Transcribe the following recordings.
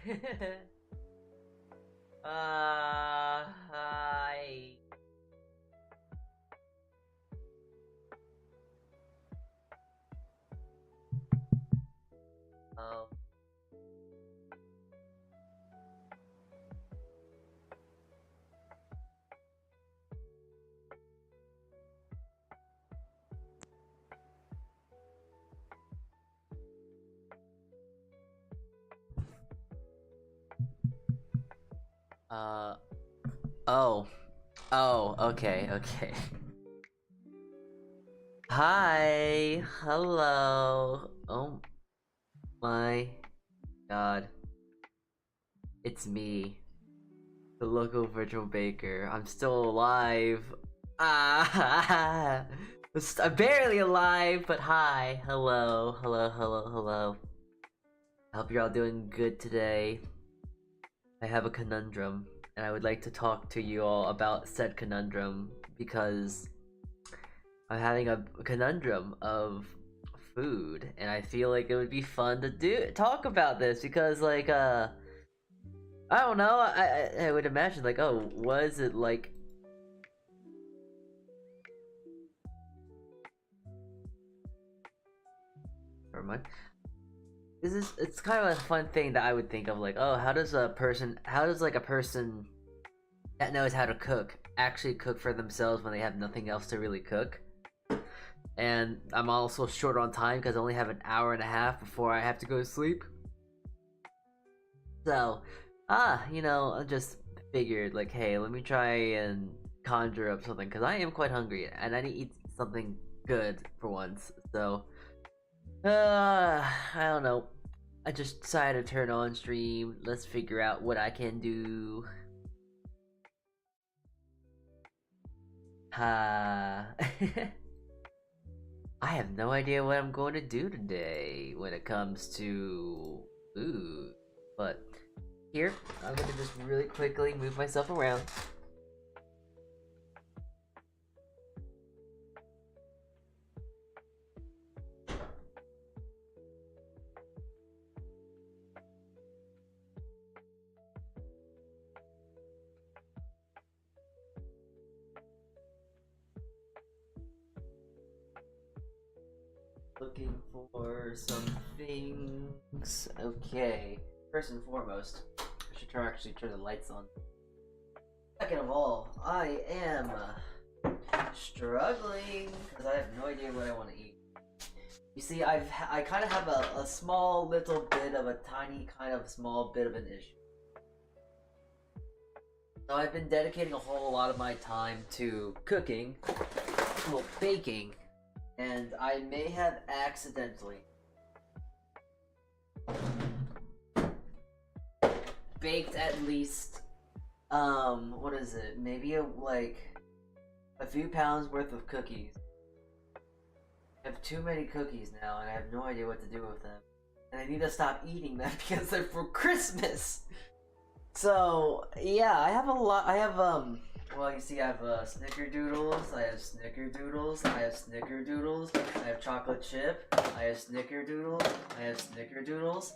Hi. Oh. Uh. Oh. Oh. Okay. Okay. Hi. Hello. Oh my God. It's me, the local virtual baker. I'm still alive. Ah. I'm barely alive, but hi. Hello. Hello. Hello. Hello. I hope you're all doing good today. I have a conundrum, and I would like to talk to you all about said conundrum because I'm having a conundrum of food, and I feel like it would be fun to talk about this because, like, I don't know. I would imagine, like, oh, was it like? Never mind. It's kind of a fun thing that I would think of, like, oh, how does like a person that knows how to cook actually cook for themselves when they have nothing else to really cook? And I'm also short on time because I only have an hour and a half before I have to go to sleep. So, I just figured, like, hey, let me try and conjure up something because I am quite hungry and I need to eat something good for once. So, I don't know. I just decided to turn on stream. Let's figure out what I can do. Ha. I have no idea what I'm going to do today when it comes to food. But here, I'm gonna just really quickly move myself around. Looking for some things. Okay. First and foremost, I should actually turn the lights on. Second of all, I am struggling because I have no idea what I want to eat. You see, I kind of have a small little bit of a tiny kind of small bit of an issue. So I've been dedicating a whole lot of my time to cooking, well, baking, and I may have accidentally baked at least, what is it? Maybe like a few pounds worth of cookies. I have too many cookies now, and I have no idea what to do with them. And I need to stop eating them because they're for Christmas. So yeah, I have a lot. I have well, you see, I have snickerdoodles. I have snickerdoodles. I have snickerdoodles. I have chocolate chip. I have snickerdoodles. I have snickerdoodles.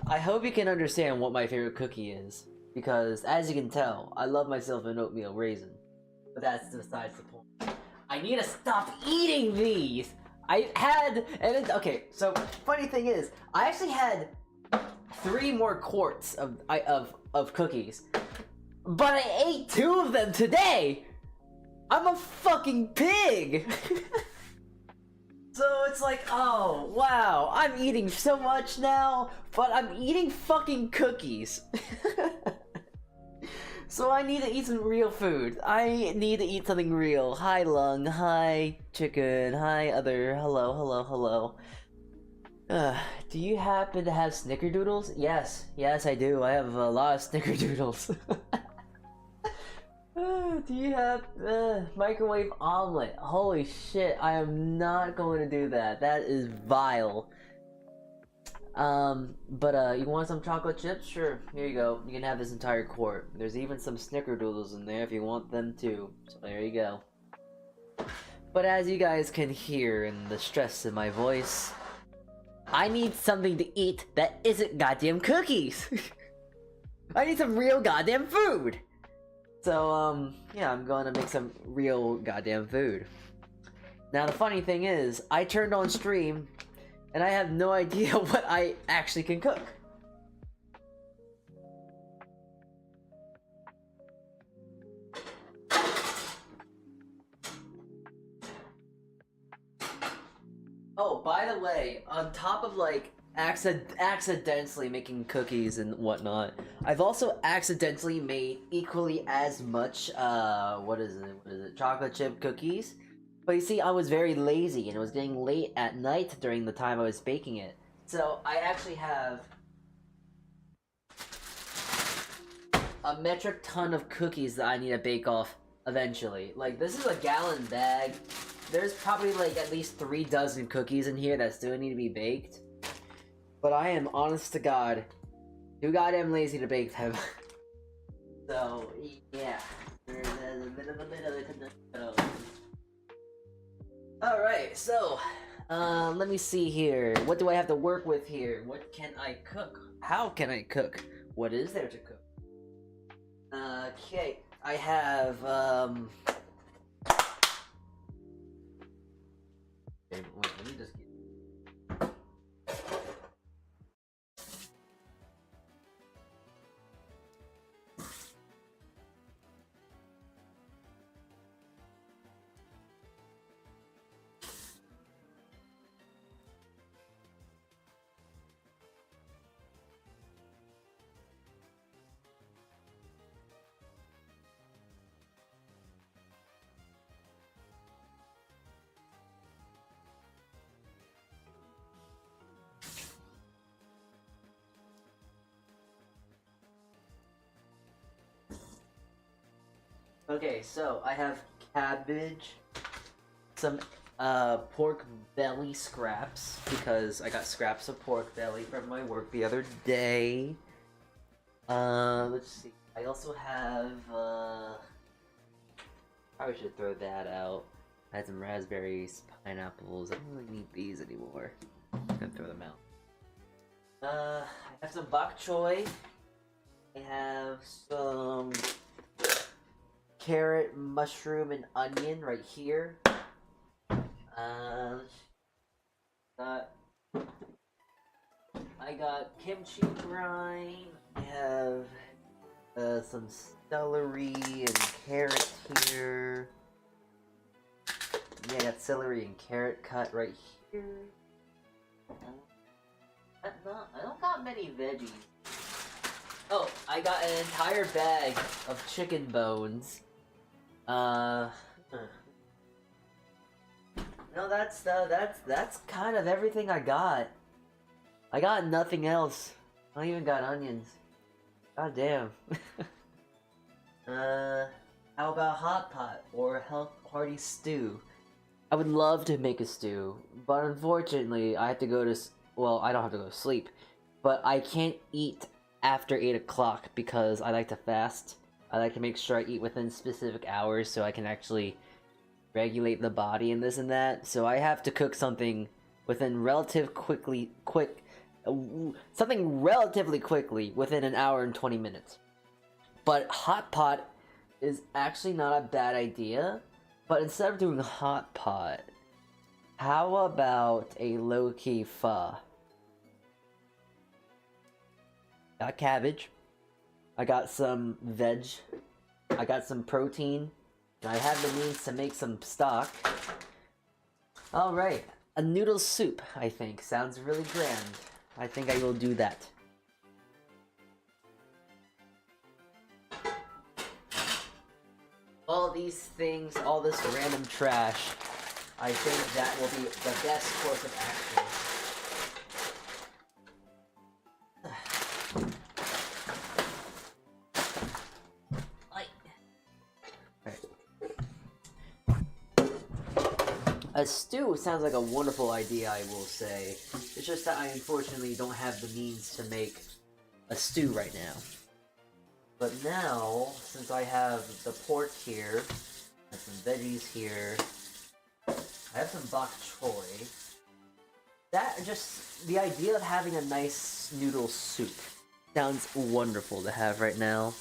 I hope you can understand what my favorite cookie is, because as you can tell, I love myself an oatmeal raisin. But that's besides the point. I need to stop eating these. I had, and it, okay. So funny thing is, I actually had 3 more quarts of cookies, but I ate 2 of them today. I'm a fucking pig. So it's like, oh wow, I'm eating so much now, but I'm eating fucking cookies. So I need to eat some real food. I need to eat something real. Hi lung, hi chicken, hi other, hello, hello, hello. Do you happen to have snickerdoodles? Yes, yes I do. I have a lot of snickerdoodles. Do you have microwave omelet? Holy shit, I am not going to do that. That is vile. You want some chocolate chips? Sure, here you go. You can have this entire quart. There's even some snickerdoodles in there if you want them too. So there you go. But as you guys can hear in the stress in my voice, I need something to eat that isn't goddamn cookies! I need some real goddamn food! So, yeah, I'm gonna make some real goddamn food. Now, the funny thing is, I turned on stream, and I have no idea what I actually can cook. Oh, by the way, on top of, like, accidentally making cookies and whatnot, I've also accidentally made equally as much, what is it, chocolate chip cookies. But you see, I was very lazy, and it was getting late at night during the time I was baking it. So, I actually have a metric ton of cookies that I need to bake off eventually. Like, this is a gallon bag. There's probably, like, at least 3 dozen cookies in here that still need to be baked. But I am, honest to God, too goddamn lazy to bake them. So, yeah. There's a bit of a Alright, so, let me see here. What do I have to work with here? What can I cook? How can I cook? What is there to cook? Okay, I have, wait, let me just get... Okay, so I have cabbage, some pork belly scraps, because I got scraps of pork belly from my work the other day. Let's see. I also have probably should throw that out. I had some raspberries, pineapples. I don't really need these anymore. I'm gonna throw them out. I have some bok choy. I have some carrot, mushroom, and onion right here. I got kimchi brine. I have some celery and carrot here. Yeah, I got celery and carrot cut right here. I don't got many veggies. Oh, I got an entire bag of chicken bones. No, that's kind of everything I got. I got nothing else. I don't even got onions. God damn. How about hot pot or hearty stew? I would love to make a stew, but unfortunately, I have to go to. Well, I don't have to go to sleep, but I can't eat after 8 o'clock because I like to fast. I like to make sure I eat within specific hours so I can actually regulate the body and this and that. So I have to cook something within something relatively quickly within an hour and 20 minutes. But hot pot is actually not a bad idea. But instead of doing hot pot, how about a low-key pho? Got cabbage. I got some veg. I got some protein. And I have the means to make some stock. Alright. A noodle soup, I think. Sounds really grand. I think I will do that. All these things, all this random trash, I think that will be the best course of action. A stew sounds like a wonderful idea, I will say. It's just that I unfortunately don't have the means to make a stew right now. But now, since I have the pork here, I have some veggies here, I have some bok choy. That just, the idea of having a nice noodle soup sounds wonderful to have right now.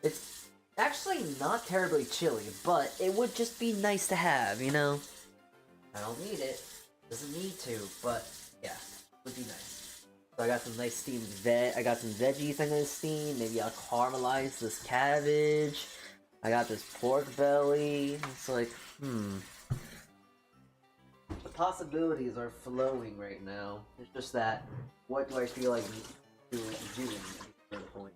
It's actually not terribly chilly, but it would just be nice to have, you know? I don't need it. Doesn't need to, but yeah, would be nice. So I got some nice steamed I got some veggies I'm gonna steam. Maybe I'll caramelize this cabbage. I got this pork belly. It's like, the possibilities are flowing right now. It's just that, what do I feel like doing at the point?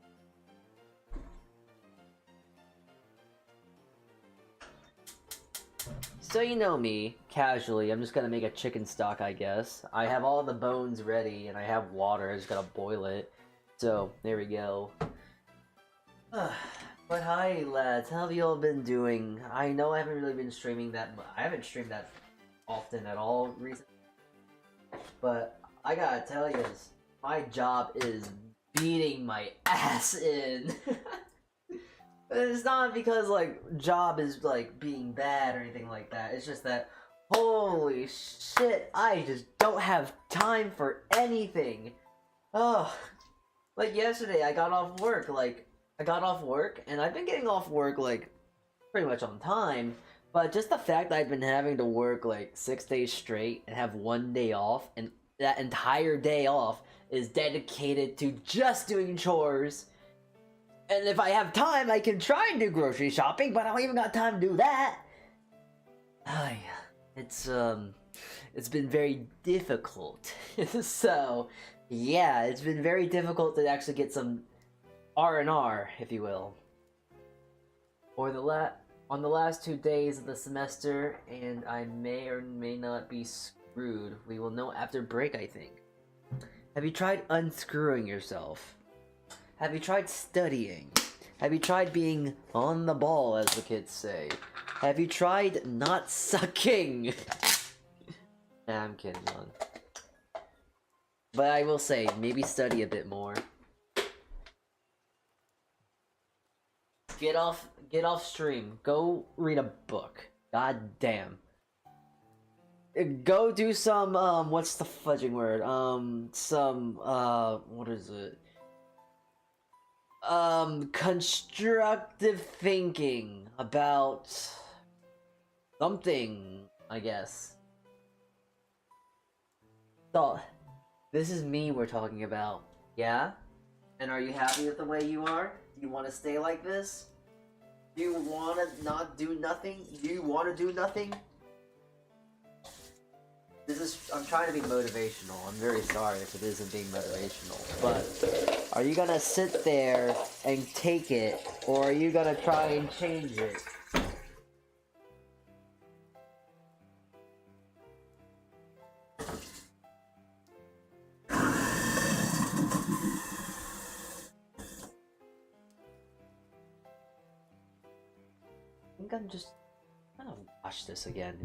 So you know me, casually, I'm just gonna make a chicken stock, I guess. I have all the bones ready, and I have water, I just gotta boil it. So, there we go. But hi lads, how have you all been doing? I know I haven't really been streaming that I haven't streamed that often at all recently. But I gotta tell you, my job is beating my ass in. It's not because, like, job is, like, being bad or anything like that. It's just that, holy shit, I just don't have time for anything. Oh, like, yesterday I got off work, and I've been getting off work, like, pretty much on time. But just the fact that I've been having to work, like, 6 days straight and have 1 day off, and that entire day off is dedicated to just doing chores. And if I have time, I can try and do grocery shopping, but I don't even got time to do that. It's been very difficult. So, yeah, it's been very difficult to actually get some R&R, if you will. On the last 2 days of the semester, and I may or may not be screwed. We will know after break, I think. Have you tried unscrewing yourself? Have you tried studying? Have you tried being on the ball, as the kids say? Have you tried not sucking? Nah, I'm kidding, man. But I will say, maybe study a bit more. Get off stream. Go read a book. God damn. Go do some, what's the fudging word? What is it? Constructive thinking about something, I guess. So, this is me we're talking about, yeah? And are you happy with the way you are? Do you want to stay like this? Do you want to not do nothing? Do you want to do nothing? I'm trying to be motivational. I'm very sorry if it isn't being motivational. But are you gonna sit there and take it, or are you gonna try and change it? I think I'm gonna watch this again.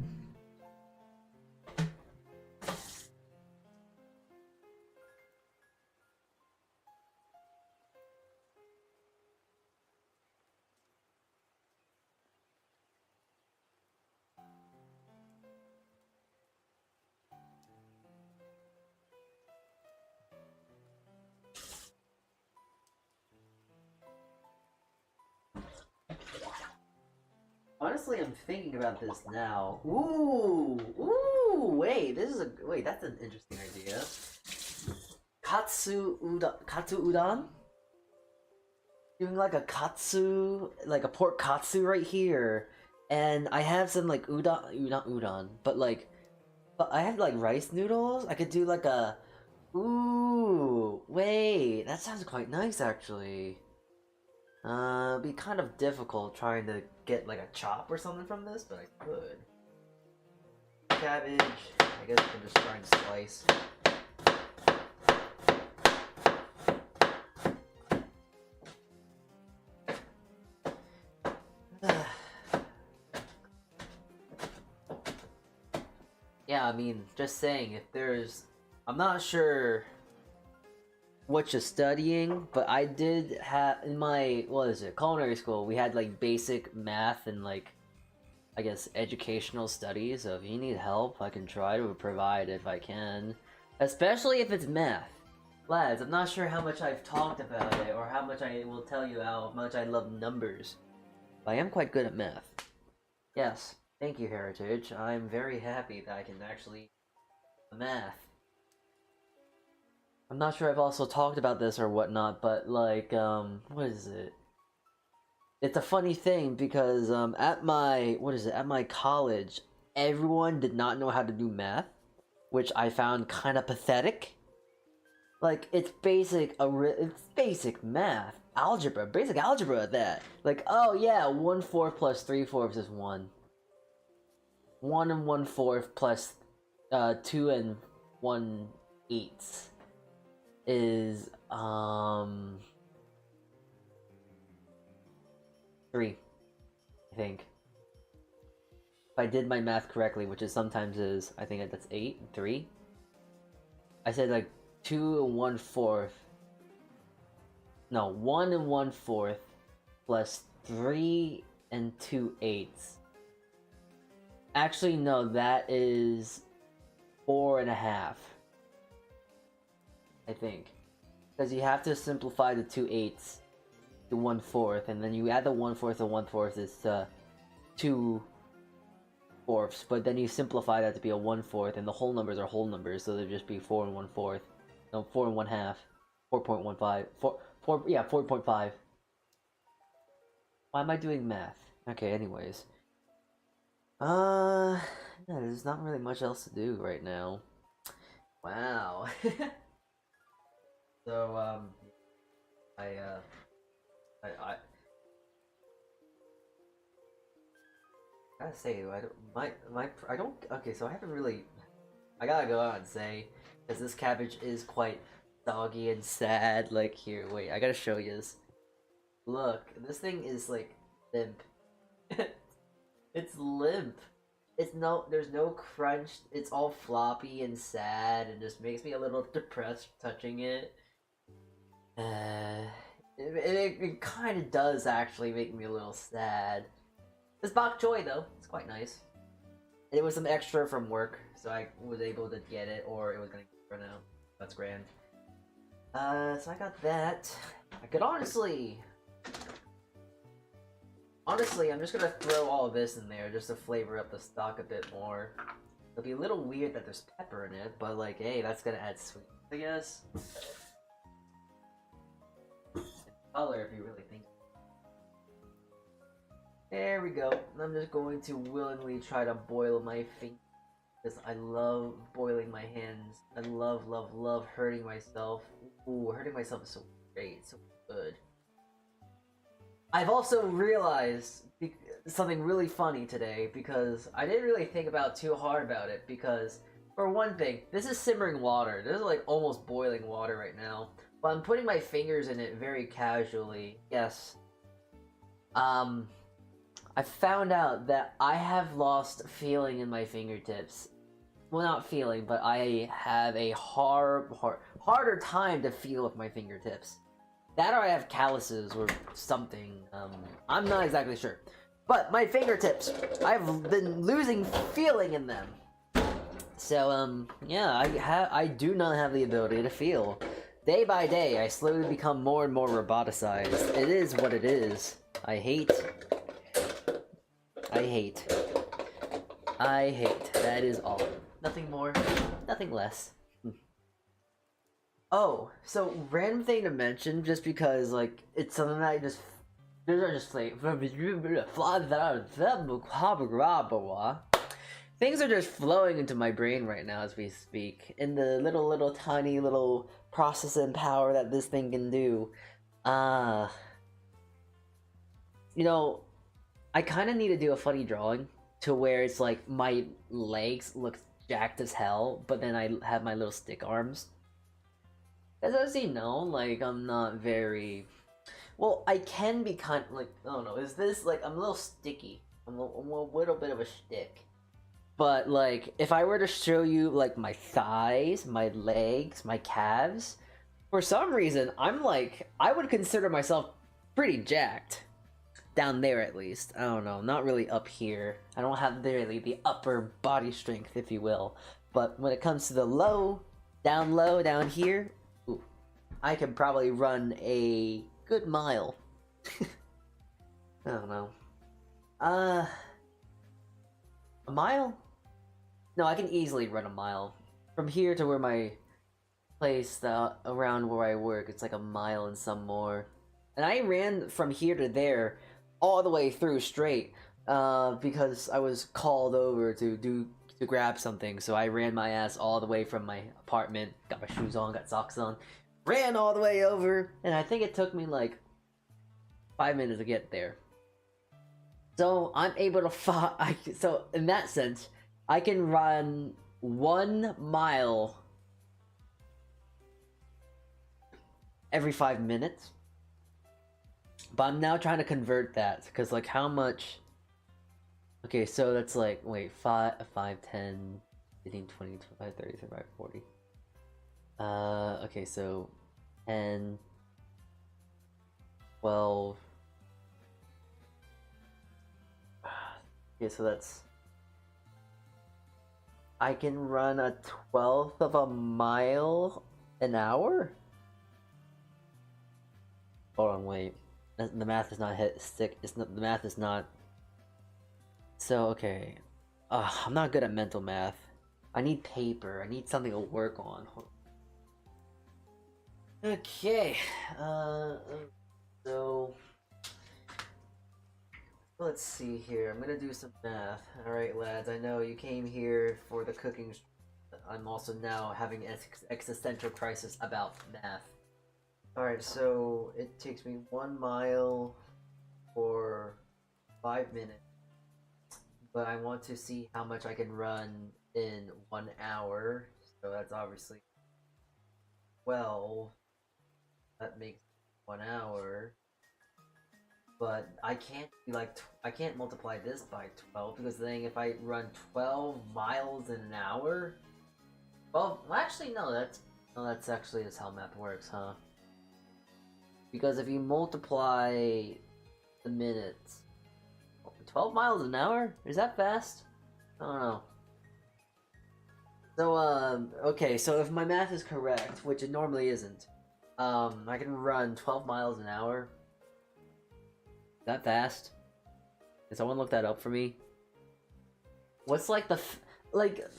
Honestly, I'm thinking about this now. Ooh, wait, that's an interesting idea. Katsu udon? Doing like a katsu, like a pork katsu right here. And I have some like udon, but I have like rice noodles. I could do like a, ooh, wait, that sounds quite nice actually. It'd be kind of difficult trying to get like a chop or something from this, but I could. Cabbage, I guess I can just try and slice. Yeah, I mean, just saying, I'm not sure what you're studying, but I did have in my culinary school, we had like basic math and like I guess educational studies. So if you need help, I can try to provide if I can, especially if it's math. Lads, I'm not sure how much I've talked about it or how much I will tell you how much I love numbers. But I am quite good at math. Yes, thank you, Heritage. I'm very happy that I can actually math. I'm not sure I've also talked about this or whatnot, but like, what is it? It's a funny thing because at my college, everyone did not know how to do math, which I found kind of pathetic. Like it's basic math, algebra, basic algebra at that. Like, oh yeah, 1/4 plus 3/4 is 1. 1 and 1/4 plus 2 and 1/8 is 3, I think. If I did my math correctly, which is sometimes is, I think that's 8, 3. I said like 2 and 1/4. No, 1 and 1/4 plus 3 and 2/8. Actually, no, that is 4.5. I think. Because you have to simplify the 2/8 to 1/4, and then you add the 1/4 to 1/4 is 2/4, but then you simplify that to be a 1/4, and the whole numbers are whole numbers, so they'd just be 4 and 1/4. No, 4 and 1/2. 4.15. 4.5. Why am I doing math? Okay, anyways. Yeah, there's not really much else to do right now. Wow. So, I gotta say, I don't, okay, so I haven't really, I gotta go out and say, because this cabbage is quite doggy and sad, like, here, wait, I gotta show you this. Look, this thing is, like, limp. It's limp. There's no crunch, it's all floppy and sad, and just makes me a little depressed touching it. It kind of does actually make me a little sad. This bok choy though, it's quite nice. It was some extra from work, so I was able to get it, or it was gonna get run out. That's grand. So I got that. I could honestly, I'm just gonna throw all of this in there just to flavor up the stock a bit more. It'll be a little weird that there's pepper in it, but like, hey, that's gonna add sweet, I guess. Color, if you really think. There we go. I'm just going to willingly try to boil my fingers because I love boiling my hands. I love, love, love hurting myself. Ooh, hurting myself is so great, so good. I've also realized something really funny today because I didn't really think about too hard about it because, for one thing, this is simmering water. This is like almost boiling water right now. But I'm putting my fingers in it very casually. Yes. I found out that I have lost feeling in my fingertips. Well, not feeling, but I have a harder time to feel with my fingertips. That or I have calluses or something. I'm not exactly sure. But my fingertips, I've been losing feeling in them. So, yeah, I do not have the ability to feel. Day by day, I slowly become more and more roboticized. It is what it is. I hate. That is all. Nothing more, nothing less. Oh, so random thing to mention, just because like it's something that I just things are just flowing into my brain right now as we speak. In the little tiny little processing power that this thing can do. You know, I kind of need to do a funny drawing to where it's like my legs look jacked as hell, but then I have my little stick arms. As you know, like I'm not very well. I can be kind of like, I don't know. Is this like I'm a little sticky? I'm a little bit of a stick. But like, if I were to show you like my thighs, my legs, my calves, for some reason I'm like I would consider myself pretty jacked. Down there at least. I don't know, not really up here. I don't have really the upper body strength, if you will. But when it comes to the low down here, ooh, I could probably run a good mile. I don't know. A mile? No, I can easily run a mile. From here to where my place, around where I work, it's like a mile and some more. And I ran from here to there, all the way through straight, because I was called over to grab something. So I ran my ass all the way from my apartment, got my shoes on, got socks on, ran all the way over, and I think it took me like 5 minutes to get there. So I'm able to so in that sense, I can run 1 mile every 5 minutes. But I'm now trying to convert that, because like how much... Okay, so that's like, wait, 5, 10, 15, 20, 25, 30, 35, 40. Okay, so 10, 12... Okay, so that's... I can run a 1/12 of a mile an hour? Hold on, wait. The math is not the math is not... So, okay. I'm not good at mental math. I need paper. I need something to work on. Okay. So... Let's see here. I'm gonna do some math. Alright, lads. I know you came here for the cooking. I'm also now having an existential crisis about math. Alright, so it takes me 1 mile for 5 minutes. But I want to see how much I can run in 1 hour. So that's obviously 12. That makes 1 hour. But I can't be like, I can't multiply this by 12, because then if I run 12 miles in an hour... Well, actually, no, that's actually just how math works, huh? Because if you multiply the minutes... 12 miles an hour? Is that fast? I don't know. So, okay, so if my math is correct, which it normally isn't, I can run 12 miles an hour. Is that fast? Can someone look that up for me? What's like the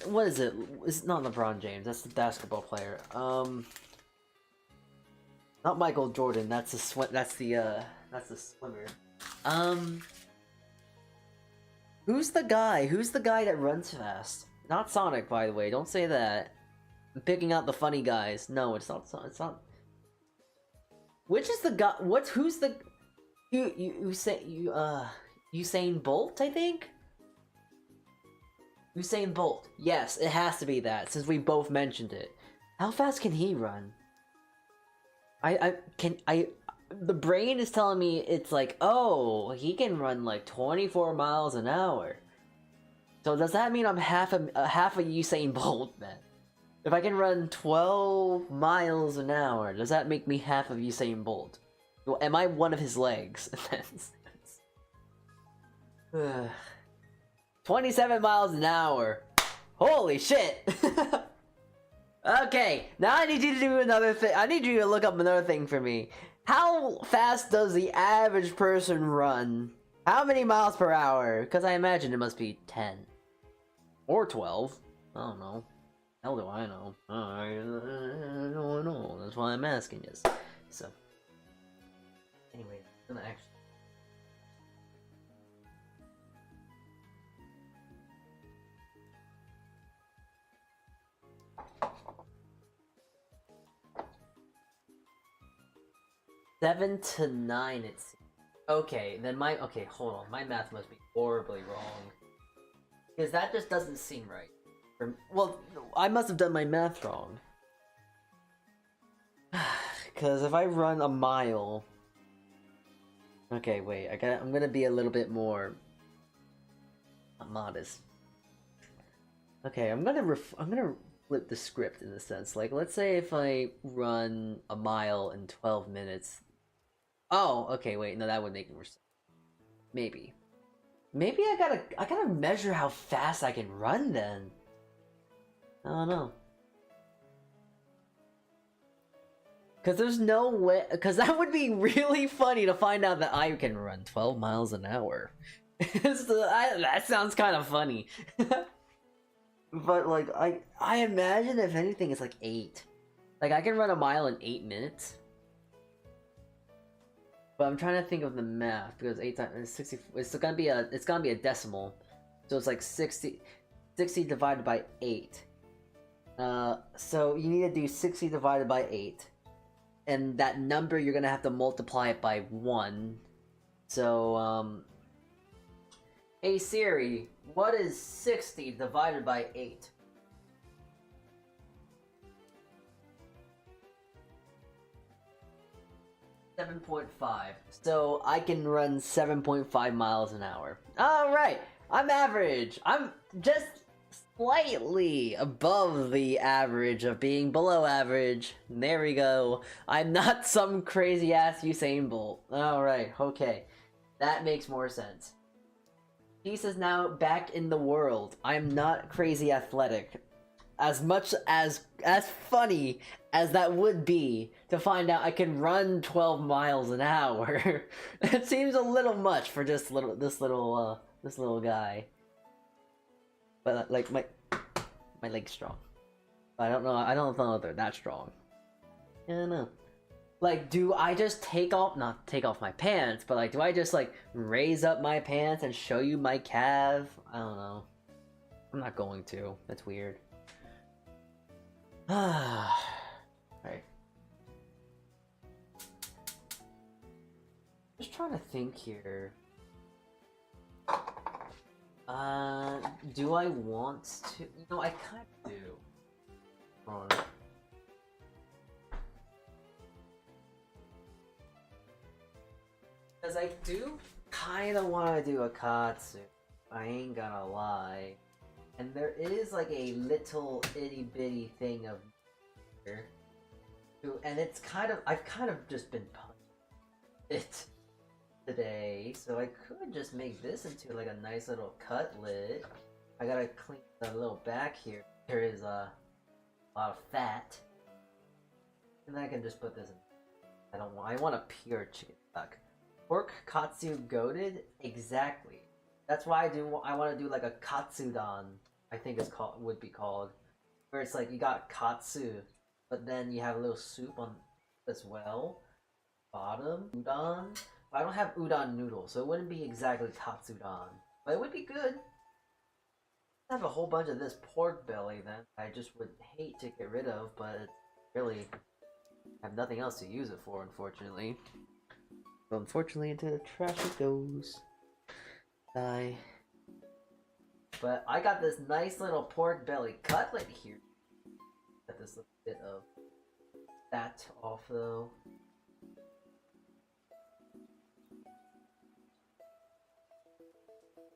what is it? It's not LeBron James. That's the basketball player. Not Michael Jordan. That's the swimmer. Who's the guy? Who's the guy that runs fast? Not Sonic, by the way. Don't say that. I'm picking out the funny guys. No, it's not. It's not. Which is the guy? Who's the? Usain Bolt, I think? Usain Bolt. Yes, it has to be that, since we both mentioned it. How fast can he run? The brain is telling me it's like, oh, he can run like 24 miles an hour. So does that mean I'm half a Usain Bolt then? If I can run 12 miles an hour, does that make me half of Usain Bolt? Well, am I one of his legs? 27 miles an hour. Holy shit! Okay, now I need you to do another thing. I need you to look up another thing for me. How fast does the average person run? How many miles per hour? Because I imagine it must be 10. Or 12. I don't know. Hell do I know? I don't know. That's why I'm asking this. So... Anyway, I'm gonna actually... Seven to 9, it seems. Okay, then okay, hold on. My math must be horribly wrong. Because that just doesn't seem right. Well, I must have done my math wrong. Because if I run a mile... Okay, wait. I'm gonna be a little bit more modest. Okay, I'm gonna flip the script in a sense. Like, let's say if I run a mile in 12 minutes. Oh, okay, wait. No, that would make more sense. Maybe I gotta measure how fast I can run then. I don't know. Because there's no way. Because that would be really funny to find out that I can run 12 miles an hour. That sounds kind of funny. But like, I imagine if anything, it's like 8. Like I can run a mile in 8 minutes. But I'm trying to think of the math because 8 times 60. It's gonna be a decimal, so it's like 60 divided by 8. So you need to do 60 divided by 8, and that number you're gonna have to multiply it by 1. So hey Siri, what is 60 divided by 8? 7.5. So I can run 7.5 miles an hour. Alright, I'm average. I'm just slightly above the average of being below average. There we go. I'm not some crazy ass Usain Bolt. Alright, okay. That makes more sense. Peace is now back in the world. I'm not crazy athletic. As much as funny as that would be to find out I can run 12 miles an hour, it seems a little much for just this little guy. But like my leg's strong. I don't know if they're that strong. I don't know. Like, do I just not take off my pants, but like, do I just like raise up my pants and show you my calf? I don't know. I'm not going to. That's weird. Right. Just trying to think here. Do I want to? No, I kind of do. Hold on. Because I do kind of want to do a katsu. I ain't gonna lie. And there is like a little itty bitty thing of here. And it's I've kind of just been punching it today. So I could just make this into like a nice little cutlet. I gotta clean the little back here. There is a lot of fat. And I can just put this in. I want a pure chicken duck. Pork katsu goated? Exactly. That's why I want to do like a katsudon, I think would be called. Where it's like you got katsu, but then you have a little soup on as well. Bottom, udon. But I don't have udon noodles, so it wouldn't be exactly katsudon. But it would be good. I have a whole bunch of this pork belly then. I just would hate to get rid of, but it's really I have nothing else to use it for, unfortunately. So unfortunately, into the trash it goes. Die. But I got this nice little pork belly cutlet here. Got this little bit of fat off though.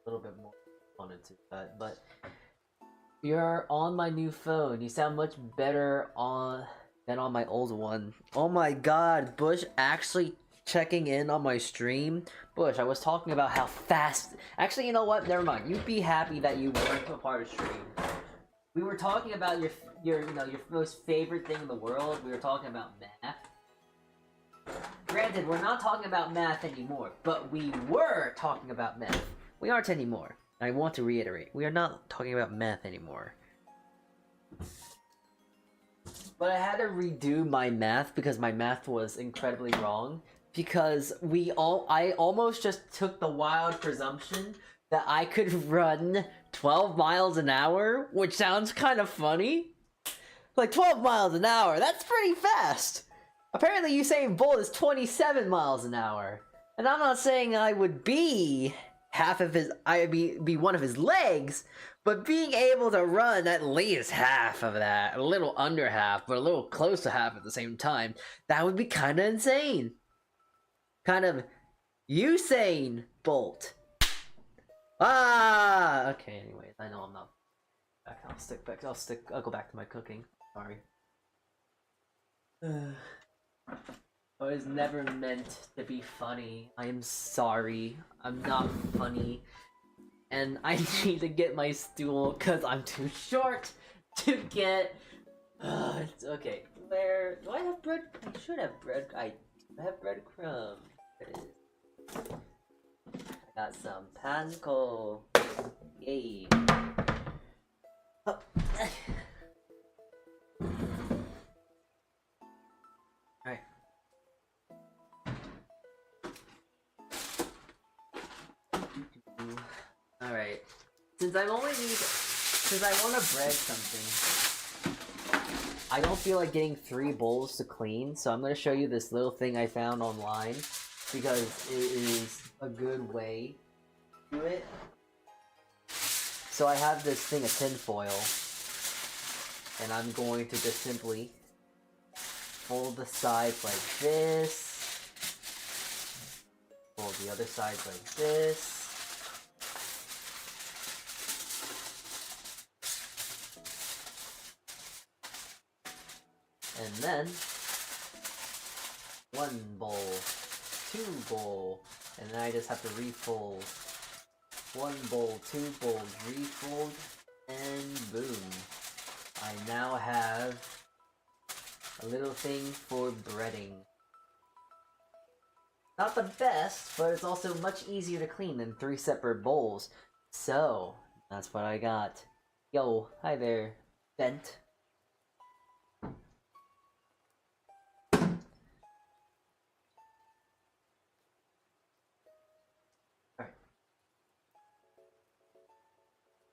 A little bit more wanted to cut, but you're on my new phone. You sound much better than on my old one. Oh my god, Bush actually checking in on my stream. Bush, I was talking about how fast. Actually, you know what? Never mind. You'd be happy that you weren't a part of stream. We were talking about your most favorite thing in the world. We were talking about math. Granted, we're not talking about math anymore, but we were talking about math. We aren't anymore. I want to reiterate, we are not talking about math anymore. But I had to redo my math because my math was incredibly wrong. Because I almost just took the wild presumption that I could run 12 miles an hour, which sounds kind of funny. Like 12 miles an hour, that's pretty fast. Apparently Usain Bolt is 27 miles an hour. And I'm not saying I would be be one of his legs, but being able to run at least half of that, a little under half, but a little close to half at the same time, that would be kind of insane. Kind of Usain Bolt. Okay, anyways, I know I'm not back. I'll go back to my cooking. Sorry. I was never meant to be funny. I am sorry. I'm not funny. And I need to get my stool because I'm too short to get... it's okay. Where do I have bread? I should have bread. I have breadcrumbs. There it is. I got some panko. Yay. Oh. Alright. Alright. Since I want to bread something, I don't feel like getting 3 bowls to clean, so I'm going to show you this little thing I found online, because it is a good way to do it. So I have this thing of tinfoil, and I'm going to just simply fold the sides like this, fold the other sides like this, and then 1 bowl, 2 bowl, and then I just have to refold. 1 bowl, 2 bowls, refold, and boom. I now have a little thing for breading. Not the best, but it's also much easier to clean than 3 separate bowls. So, that's what I got. Yo, hi there, Bent.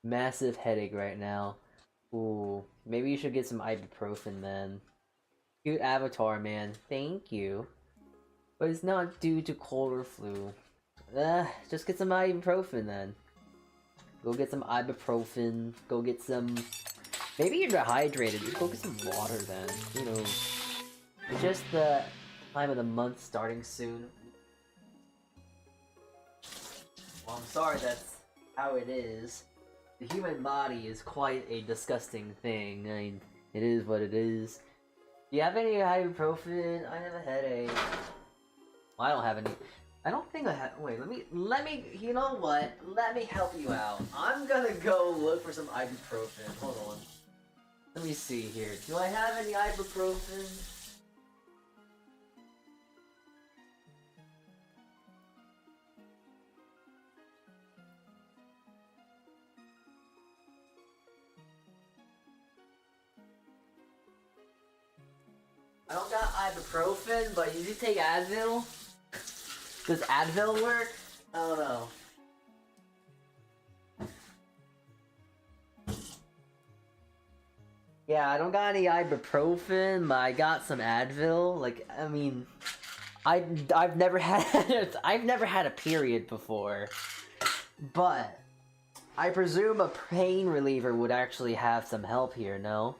Massive headache right now. Ooh, maybe you should get some ibuprofen then. Cute avatar, man. Thank you. But it's not due to cold or flu. Just get some ibuprofen then. Go get some ibuprofen. Go get some... Maybe you're dehydrated. Just go get some water then. You know. It's just the time of the month starting soon. Well, I'm sorry that's how it is. The human body is quite a disgusting thing. I mean, it is what it is. Do you have any ibuprofen? I have a headache. Well, I don't have any. I don't think I have. Wait, let me. You know what? Let me help you out. I'm gonna go look for some ibuprofen. Hold on. Let me see here. Do I have any ibuprofen? I don't got ibuprofen, but you do take Advil? Does Advil work? I don't know. Yeah, I don't got any ibuprofen, but I got some Advil. Like, I mean, I've never had I've never had a period before, but I presume a pain reliever would actually have some help here. No.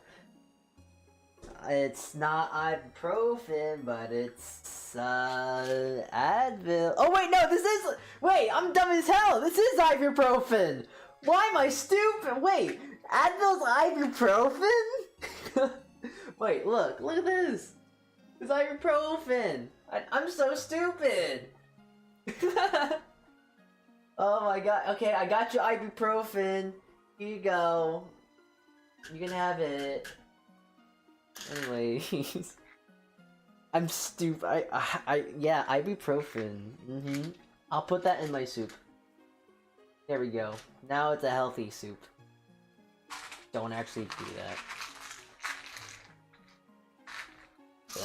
It's not ibuprofen, but it's Advil. Oh wait, no, this is. Wait, I'm dumb as hell. This is ibuprofen. Why am I stupid? Wait, Advil's ibuprofen? Wait, look at this. It's ibuprofen. I'm so stupid. Oh my god. Okay, I got you ibuprofen. Here you go. You can have it. Anyways, I'm stupid. Yeah, ibuprofen. I'll put that in my soup. There we go. Now it's a healthy soup. Don't actually do that.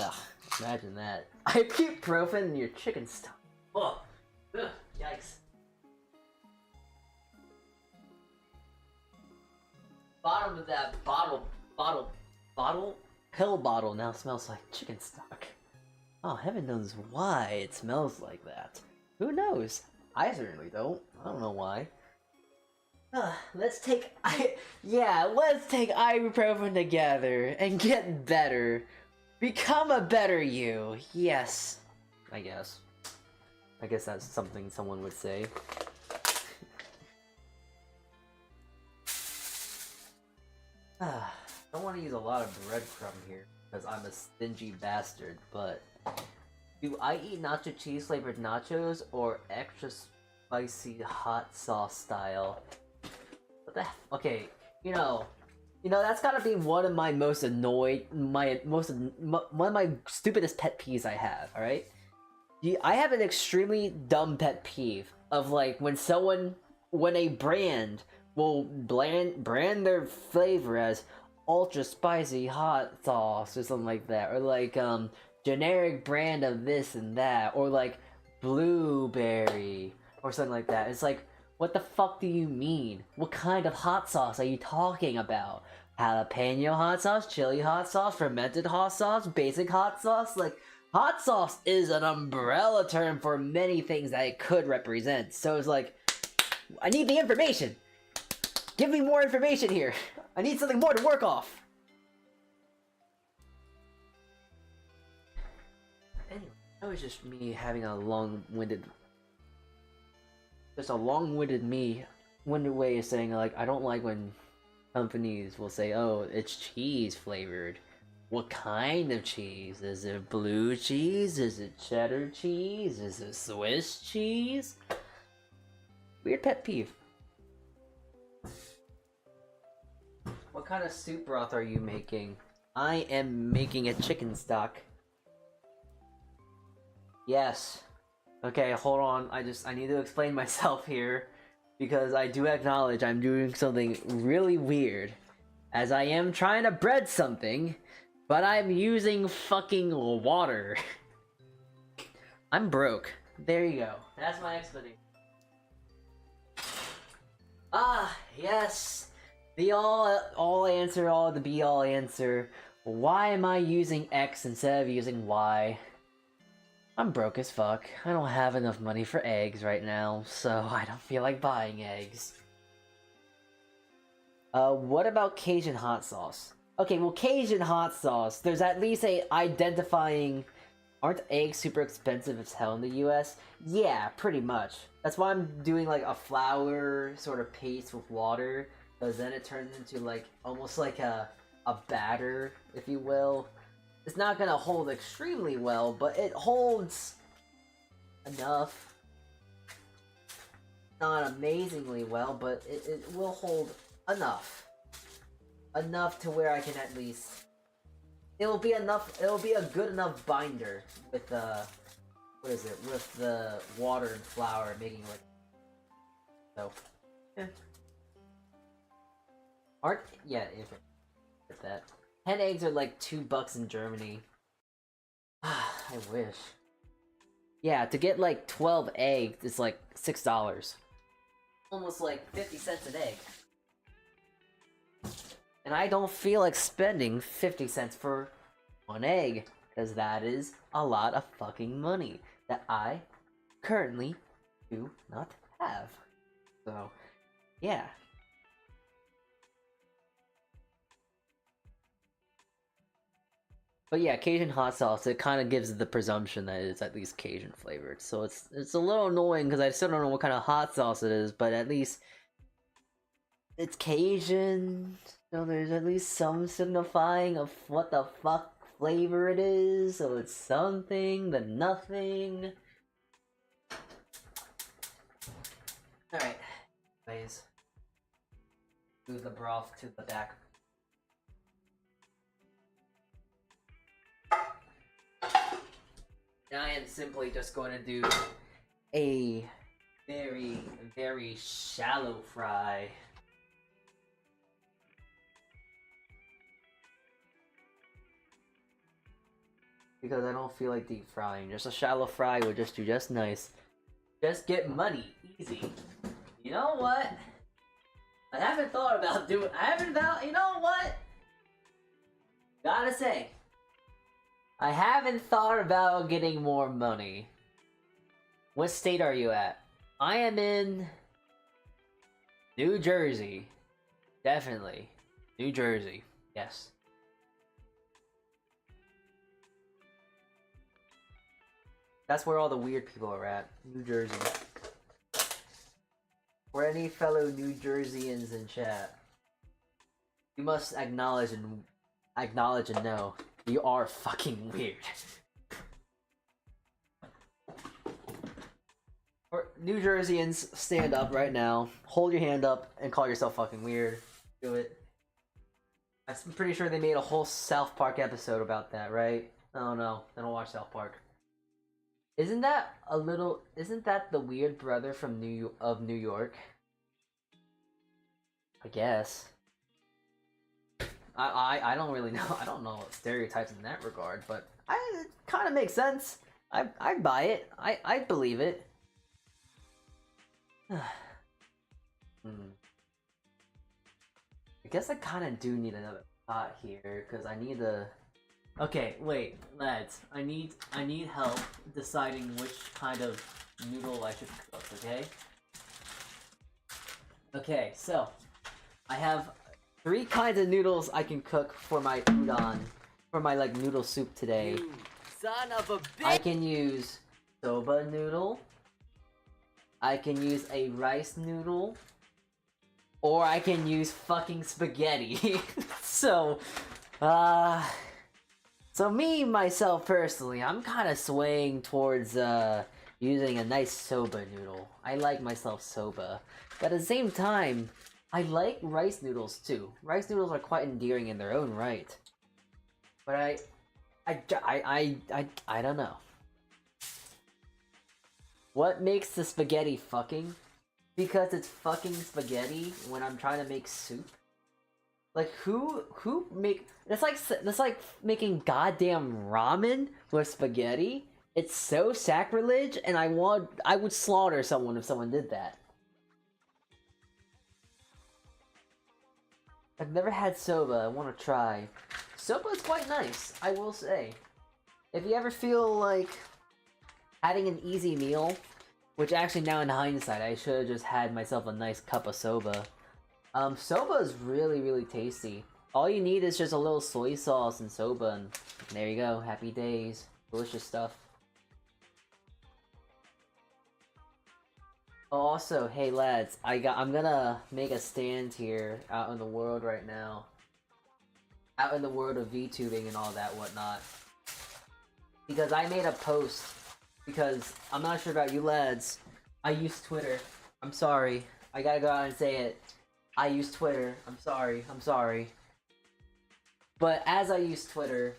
Ugh, imagine that. Ibuprofen in your chicken stock. Ugh. Ugh. Yikes. Bottom of that bottle. Pill bottle now smells like chicken stock. Oh, heaven knows why it smells like that. Who knows? I certainly don't. I don't know why. Let's take ibuprofen together and get better. Become a better you. Yes. I guess that's something someone would say. I don't want to use a lot of breadcrumb here, because I'm a stingy bastard, but... Do I eat nacho cheese flavored nachos, or extra spicy hot sauce style? What the okay, you know, You know, that's gotta be one of my most annoyed, one of my stupidest pet peeves I have. All right, I have an extremely dumb pet peeve of like when a brand will brand their flavor as ultra spicy hot sauce or something like that, or like generic brand of this and that, or like blueberry or something like that. It's like, what the fuck do you mean? What kind of hot sauce are you talking about? Jalapeno hot sauce, chili hot sauce, fermented hot sauce, basic hot sauce? Like, hot sauce is an umbrella term for many things that it could represent. So it's like, I need the information. Give me more information here. I need something more to work off. Anyway, that was just me having a long-winded way of saying, like, I don't like when companies will say, oh, it's cheese flavored. What kind of cheese? Is it blue cheese? Is it cheddar cheese? Is it Swiss cheese? Weird pet peeve. What kind of soup broth are you making? I am making a chicken stock. Yes. Okay, hold on. I need to explain myself here, because I do acknowledge I'm doing something really weird, as I am trying to bread something, but I'm using fucking water. I'm broke. There you go. That's my explanation. Ah, yes. The the be all answer. Why am I using X instead of using Y? I'm broke as fuck. I don't have enough money for eggs right now, so I don't feel like buying eggs. What about Cajun hot sauce? Okay, well, Cajun hot sauce, there's at least a identifying... Aren't eggs super expensive as hell in the US? Yeah, pretty much. That's why I'm doing like a flour sort of paste with water, because then it turns into like almost like a batter, if you will. It's not gonna hold extremely well, but it holds enough. Not amazingly well, but it will hold enough. Enough to where I can at least... It'll be enough, it'll be a good enough binder with what is it, with the water and flour making like... So, yeah. Yeah, get that. 10 eggs are like $2 in Germany. I wish. Yeah, to get like 12 eggs, it's like $6. Almost like 50 cents an egg. And I don't feel like spending 50 cents for one egg, because that is a lot of fucking money that I currently do not have. So, yeah. But yeah, Cajun hot sauce, it kind of gives the presumption that it's at least Cajun flavored. So it's a little annoying because I still don't know what kind of hot sauce it is, but at least it's Cajun. So there's at least some signifying of what the fuck flavor it is. So it's something, then nothing. Alright. Anyways. Move the broth to the back. Now I am simply just going to do a very, very shallow fry. Because I don't feel like deep frying. Just a shallow fry would just do just nice. Just get money. Easy. You know what? I haven't thought about doing... You know what? Gotta say. I haven't thought about getting more money. What state are you at? I am in... New Jersey. Definitely. New Jersey. Yes. That's where all the weird people are at. New Jersey. For any fellow New Jerseyans in chat, you must acknowledge and know you are fucking weird. For New Jerseyans, stand up right now, hold your hand up, and call yourself fucking weird. Do it. I'm pretty sure they made a whole South Park episode about that, right? I don't know. I don't watch South Park. Isn't that a little? Isn't that the weird brother from New York? I guess. I don't really know. I don't know stereotypes in that regard, but it kind of makes sense. I buy it. I believe it. I guess I kind of do need another pot here because I need to. Okay, wait, lads. I need help deciding which kind of noodle I should cook. Okay. Okay, so I have 3 kinds of noodles I can cook for my udon, for my like noodle soup today. You son of a bitch! I can use soba noodle. I can use a rice noodle. Or I can use fucking spaghetti. So me, myself, personally, I'm kind of swaying towards, using a nice soba noodle. I like myself soba. But at the same time, I like rice noodles, too. Rice noodles are quite endearing in their own right. But I don't know. What makes the spaghetti fucking? Because it's fucking spaghetti when I'm trying to make soup. Like who make that's like making goddamn ramen with spaghetti. It's so sacrilege, and I would slaughter someone if someone did that. I've never had soba. I want to try. Soba is quite nice, I will say. If you ever feel like having an easy meal, which actually now in hindsight, I should have just had myself a nice cup of soba. Soba is really, really tasty. All you need is just a little soy sauce and soba, and there you go. Happy days. Delicious stuff. Also, hey lads, I'm gonna make a stand here out in the world right now. Out in the world of VTubing and all that whatnot. Because I made a post. Because I'm not sure about you lads. I use Twitter. I'm sorry. I gotta go out and say it. I use Twitter. I'm sorry. But as I use Twitter,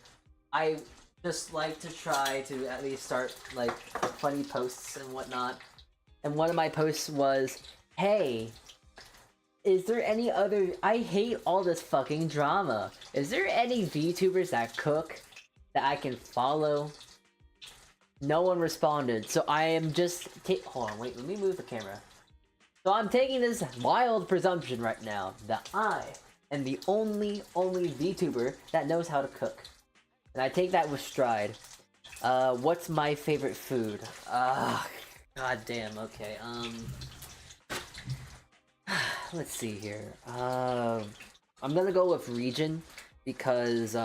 I just like to try to at least start like funny posts and whatnot. And one of my posts was, hey, is there any other... I hate all this fucking drama. Is there any VTubers that cook that I can follow? No one responded, so I am just... Hold on, wait, let me move the camera. So I'm taking this wild presumption right now that I am the only VTuber that knows how to cook. And I take that with stride. What's my favorite food? God damn, okay, let's see here. I'm gonna go with region, because,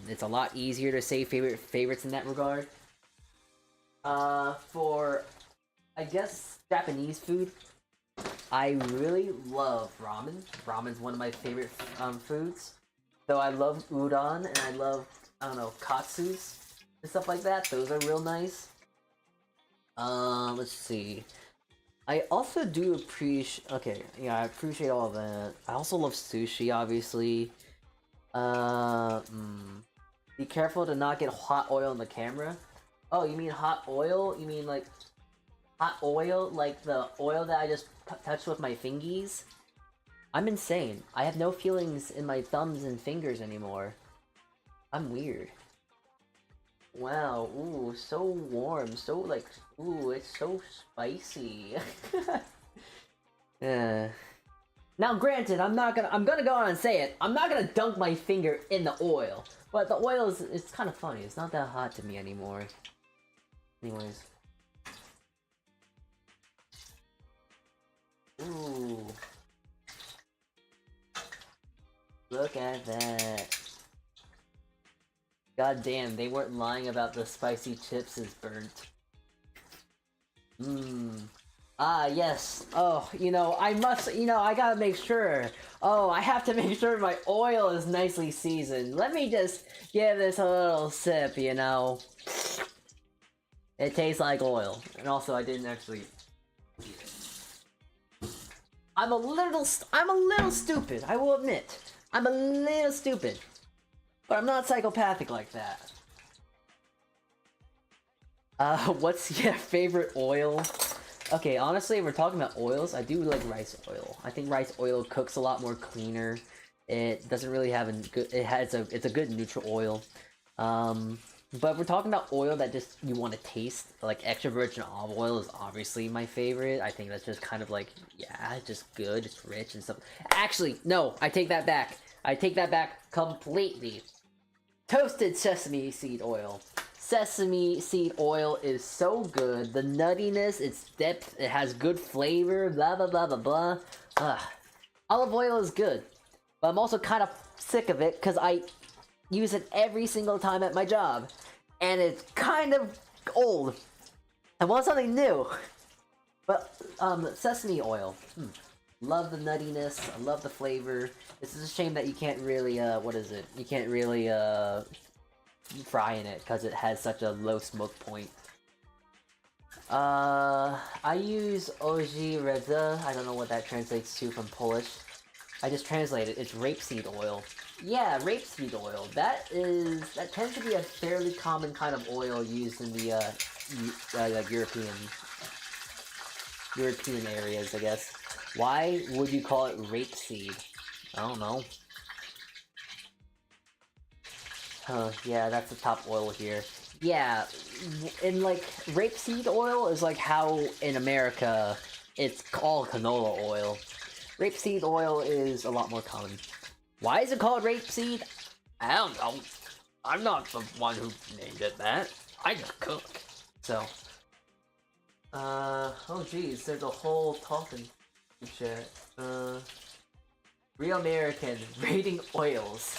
it's a lot easier to say favorites in that regard. For, I guess, Japanese food, I really love ramen. Ramen's one of my favorite, foods. So I love udon, and I love, I don't know, katsus, and stuff like that. Those are real nice. Let's see. I also do appreciate... Okay, yeah, I appreciate all that. I also love sushi, obviously. Be careful to not get hot oil in the camera. Oh, you mean hot oil? You mean, like, hot oil? Like the oil that I just touched with my fingies? I'm insane. I have no feelings in my thumbs and fingers anymore. I'm weird. Wow, ooh, so warm, so like, ooh, it's so spicy. Now granted, I'm gonna go on and say it, I'm not gonna dunk my finger in the oil. But the oil it's kind of funny, it's not that hot to me anymore. Anyways. Ooh. Look at that. God damn, they weren't lying about the spicy chips is burnt. Ah, yes. Oh, I gotta make sure. Oh, I have to make sure my oil is nicely seasoned. Let me just give this a little sip, It tastes like oil. And also, I didn't actually eat it. I'm a little stupid, I will admit. I'm a little stupid, but I'm not psychopathic like that. What's your favorite oil? Okay, honestly, if we're talking about oils, I do like rice oil. I think rice oil cooks a lot more cleaner. It doesn't really have a good. It's a good neutral oil. But if we're talking about oil that just you want to taste, like extra virgin olive oil is obviously my favorite. I think that's just kind of like, yeah, it's just good, it's rich and stuff. Actually, no, I take that back. I take that back completely. Toasted sesame seed oil. Sesame seed oil is so good. The nuttiness, its depth, it has good flavor, blah blah blah blah blah. Olive oil is good, but I'm also kind of sick of it because I use it every single time at my job, and it's kind of old. I want something new. But sesame oil, love the nuttiness. I love the flavor. This is a shame that you can't really you can't really fry in it because it has such a low smoke point. I use Oji Redza. I don't know what that translates to from Polish. I just translated. It's rapeseed oil. Yeah, rapeseed oil. That tends to be a fairly common kind of oil used in the like European areas, I guess. Why would you call it rapeseed? I don't know. Yeah, that's the top oil here. Yeah, and like, rapeseed oil is like how in America it's called canola oil. Rapeseed oil is a lot more common. Why is it called rapeseed? I don't know. I'm not the one who named it that. I just cook. So, oh geez, there's a whole talking shit. Real American rating oils.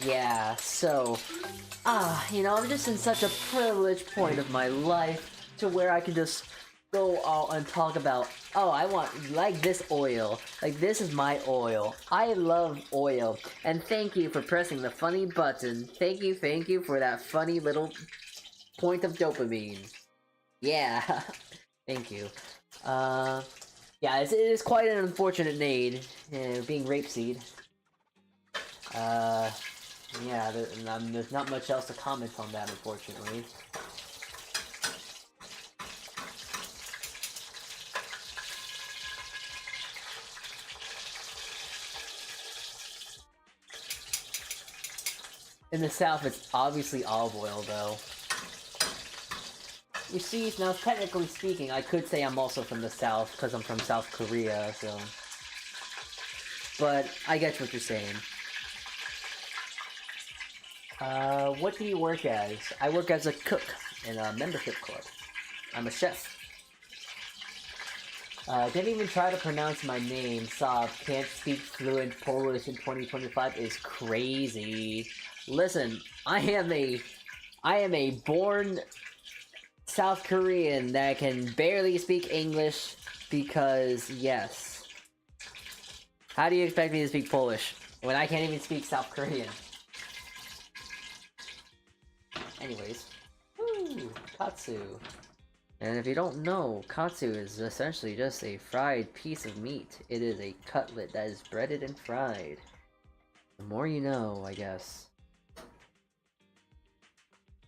Yeah, so, you know, I'm just in such a privileged point of my life to where I can just go out and talk about, oh, I want, like this oil, like this is my oil. I love oil, and thank you for pressing the funny button. Thank you for that funny little point of dopamine. Yeah, thank you. Yeah, it is quite an unfortunate name, being rapeseed. Yeah, there's not much else to comment on that, unfortunately. In the South, it's obviously olive oil, though. You see, now technically speaking, I could say I'm also from the South, because I'm from South Korea, so... But, I get what you're saying. What do you work as? I work as a cook in a membership club. I'm a chef. Didn't even try to pronounce my name. Sob, can't speak fluent Polish in 2025 is crazy. Listen, I am a born South Korean that can barely speak English because, yes. How do you expect me to speak Polish when I can't even speak South Korean? Anyways, woo, katsu. And if you don't know, katsu is essentially just a fried piece of meat. It is a cutlet that is breaded and fried. The more you know, I guess.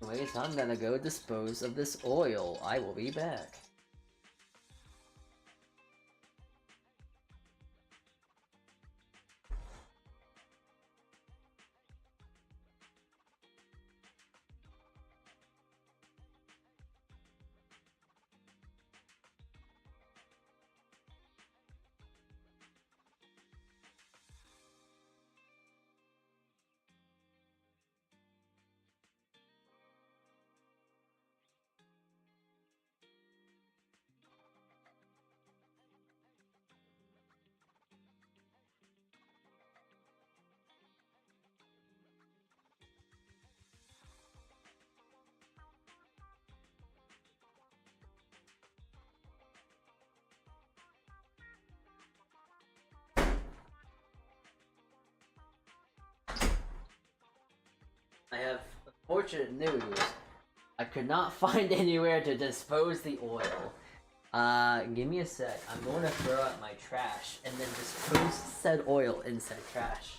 Anyways, I'm gonna go dispose of this oil. I will be back. I have unfortunate news. I could not find anywhere to dispose the oil. Give me a sec. I'm going to throw out my trash and then dispose said oil in said trash.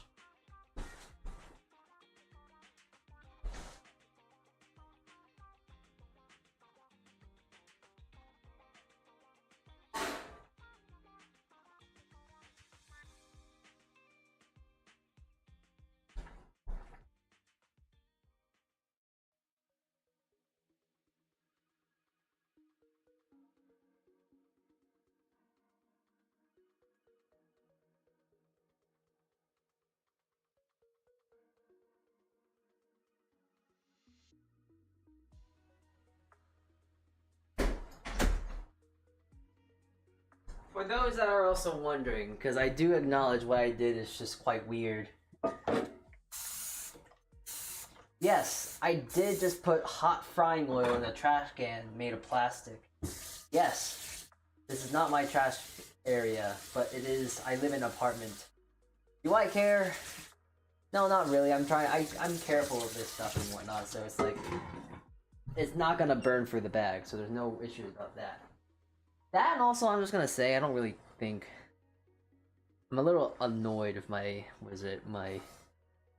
For those that are also wondering, because I do acknowledge what I did is just quite weird. Yes, I did just put hot frying oil in a trash can made of plastic. Yes, this is not my trash area, but it is. I live in an apartment. Do I care? No, not really. I'm careful with this stuff and whatnot, so it's like, it's not gonna burn through the bag, so there's no issue about that. That, and also I'm just gonna say, I don't really think, I'm a little annoyed with my, my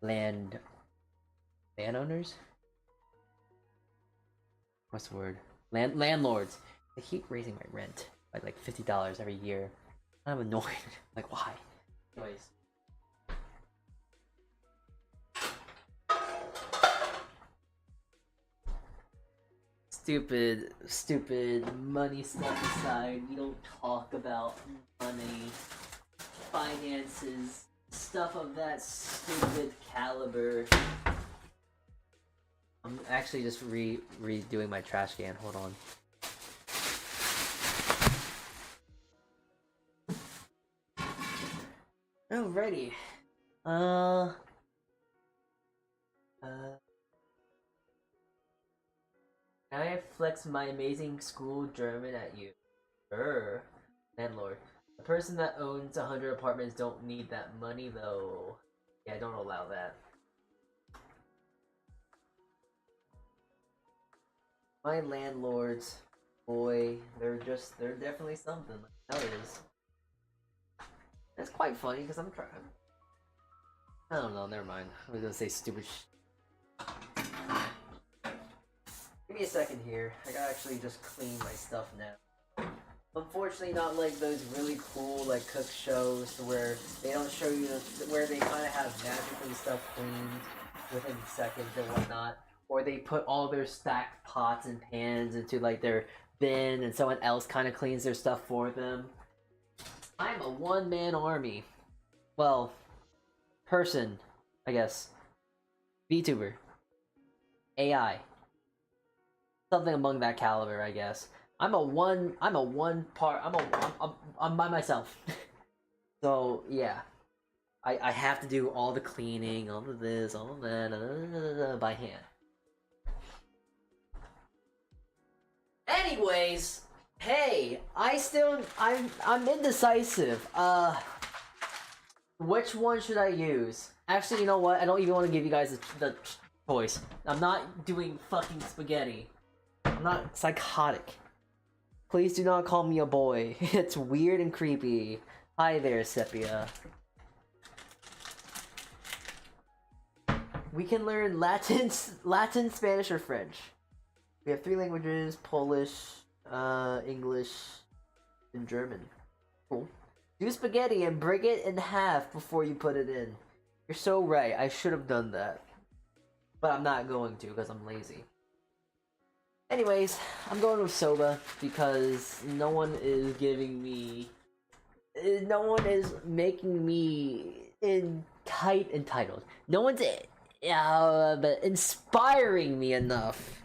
landowners? What's the word? Landlords. They keep raising my rent by like $50 every year. I'm annoyed. Like, why? Anyways. Stupid money stuff aside, we don't talk about money, finances, stuff of that stupid caliber. I'm actually just redoing my trash can. Hold on. Alrighty. Can I flex my amazing school German at you? Sure. Landlord. The person that owns 100 apartments don't need that money though. Yeah, don't allow that. My landlords, boy, they're definitely something. That is. That's quite funny because I'm trying. I don't know, never mind. I was gonna say stupid Give me a second here. I gotta actually just clean my stuff now. Unfortunately, not like those really cool like cook shows where they don't show you where they kind of have magically stuff cleaned within seconds and whatnot, or they put all their stacked pots and pans into like their bin and someone else kind of cleans their stuff for them. I'm a one-man army. Well, person, I guess. Vtuber. AI. Something among that caliber, I guess. I'm by myself. So, yeah. I have to do all the cleaning, all of this, all of that, by hand. Anyways, hey, I'm indecisive. Which one should I use? Actually, you know what? I don't even want to give you guys the choice. I'm not doing fucking spaghetti. I'm not psychotic. Please do not call me a boy. It's weird and creepy. Hi there, Sepia. We can learn Latin, Spanish, or French. We have 3 languages: Polish, English, and German. Cool. Do spaghetti and break it in half before you put it in. You're so right. I should have done that. But I'm not going to because I'm lazy. Anyways, I'm going with soba because no one is giving me... No one is making me entitled. No one's but inspiring me enough.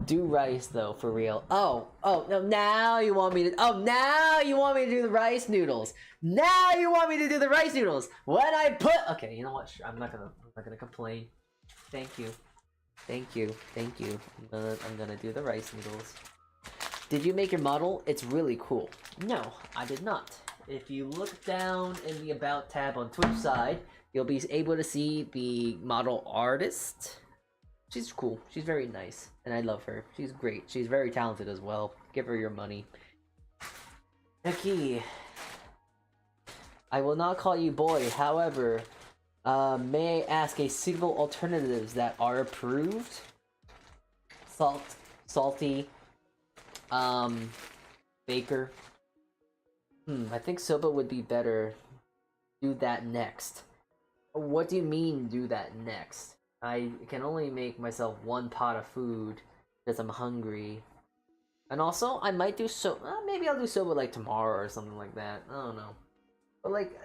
Do rice though, for real. Oh, no, now you want me to do the rice noodles. Now you want me to do the rice noodles. When I put... Okay, you know what? Sure, I'm not gonna complain. Thank you. I'm gonna do the rice noodles. Did you make your model? It's really cool. No, I did not. If you look down in the About tab on Twitch side, you'll be able to see the model artist. She's cool. She's very nice, and I love her. She's great. She's very talented as well. Give her your money. Nikki, I will not call you boy. However, may I ask a suitable alternatives that are approved? Salty, baker. I think soba would be better. Do that next. What do you mean, do that next? I can only make myself 1 pot of food because I'm hungry. And also, I might do maybe I'll do soba like tomorrow or something like that. I don't know. But like,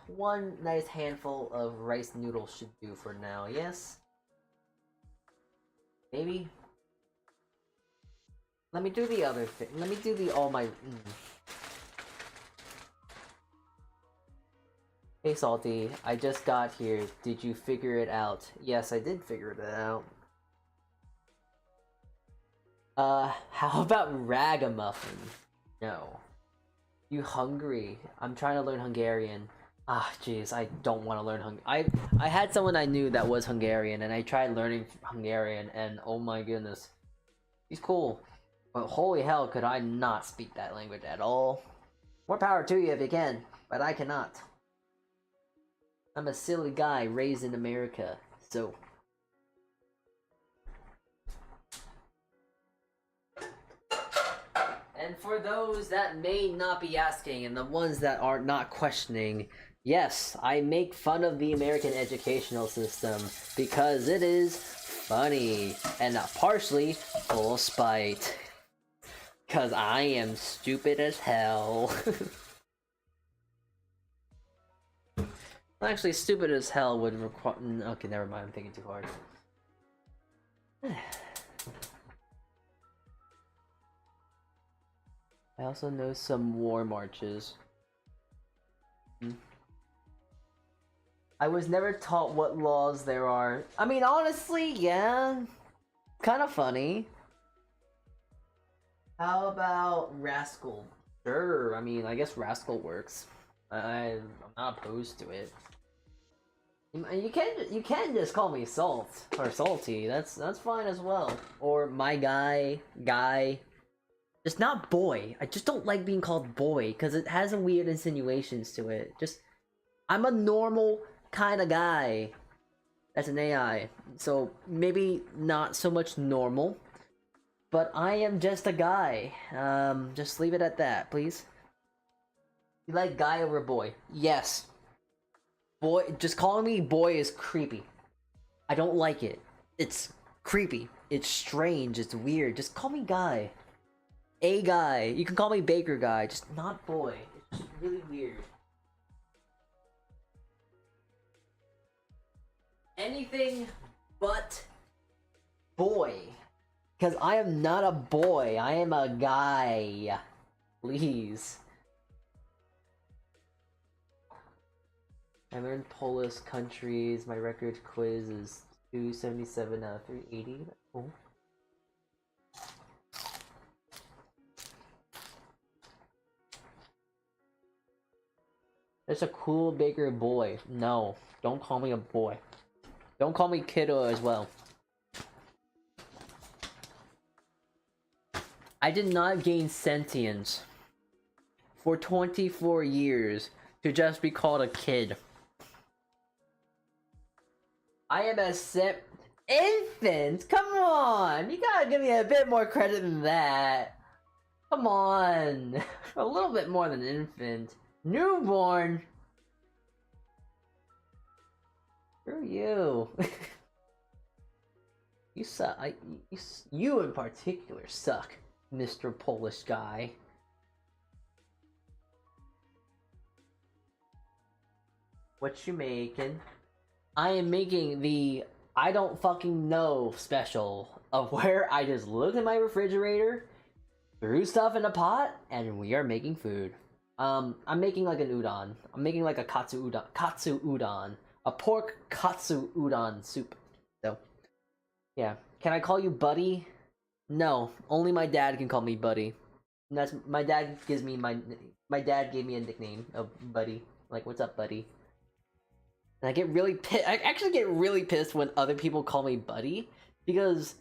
1 nice handful of rice noodles should do for now, yes? Maybe? Let me do the other thing. Let me do all my... Hey Salty, I just got here. Did you figure it out? Yes, I did figure it out. How about ragamuffin? No. You hungry? I'm trying to learn Hungarian. Ah, jeez, I don't want to learn I had someone I knew that was Hungarian, and I tried learning Hungarian, and oh my goodness, he's cool. But holy hell, could I not speak that language at all? More power to you if you can, but I cannot. I'm a silly guy raised in America, so. And for those that may not be asking, and the ones that are not questioning, yes, I make fun of the American educational system because it is funny and partially full of spite. Because I am stupid as hell. Actually, stupid as hell would require. Okay, never mind, I'm thinking too hard. I also know some war marches. I was never taught what laws there are. I mean, honestly, yeah. Kind of funny. How about Rascal? Sure, I mean, I guess Rascal works. I'm not opposed to it. You can just call me Salt or Salty. That's fine as well. Or my guy. Just not boy. I just don't like being called boy because it has some weird insinuations to it. Just I'm a normal kind of guy. That's an AI. So maybe not so much normal. But I am just a guy. Just leave it at that, please. You like guy over boy? Yes. Boy, just calling me boy is creepy. I don't like it. It's creepy. It's strange. It's weird. Just call me guy. A guy. You can call me Baker guy. Just not boy. It's just really weird. Anything but boy. Because I am not a boy. I am a guy. Please. I learned Polish countries. My record quiz is 277 out of 380. That's cool. There's a cool bigger boy. No, don't call me a boy. Don't call me kiddo as well. I did not gain sentience for 24 years to just be called a kid. I am a infant. Come on, you gotta give me a bit more credit than that. Come on, a little bit more than infant. Newborn. Screw you. You suck. You in particular suck, Mr. Polish guy. What you making? I am making the I don't fucking know special of where I just looked at my refrigerator, threw stuff in a pot, and we are making food. I'm making like an udon. I'm making like a katsu udon. A pork katsu udon soup. So, yeah. Can I call you buddy? No, only my dad can call me buddy. And that's my dad gives me my dad gave me a nickname of buddy. Like, what's up, buddy? And I get really pissed. I actually get really pissed when other people call me buddy, because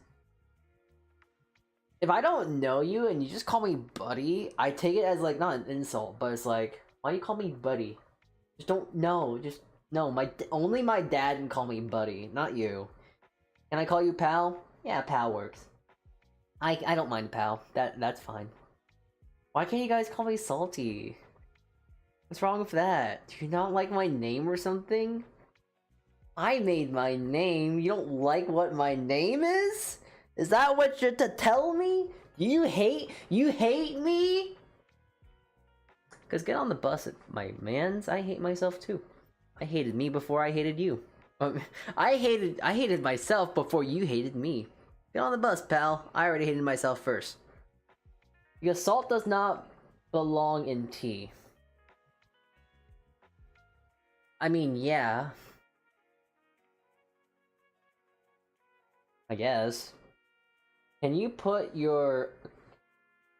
if I don't know you and you just call me buddy, I take it as like not an insult, but it's like, why you call me buddy? Just don't know. Just no. Only my dad can call me buddy, not you. Can I call you pal? Yeah, pal works. I don't mind pal. That's fine. Why can't you guys call me Salty? What's wrong with that? Do you not like my name or something? I made my name. You don't like what my name is? Is that what you're to tell me? You hate me? Cause get on the bus, my mans. I hate myself too. I hated me before I hated you. I hated myself before you hated me. Get on the bus, pal. I already hated myself first. Because salt does not belong in tea. I mean, yeah. I guess. Can you put your...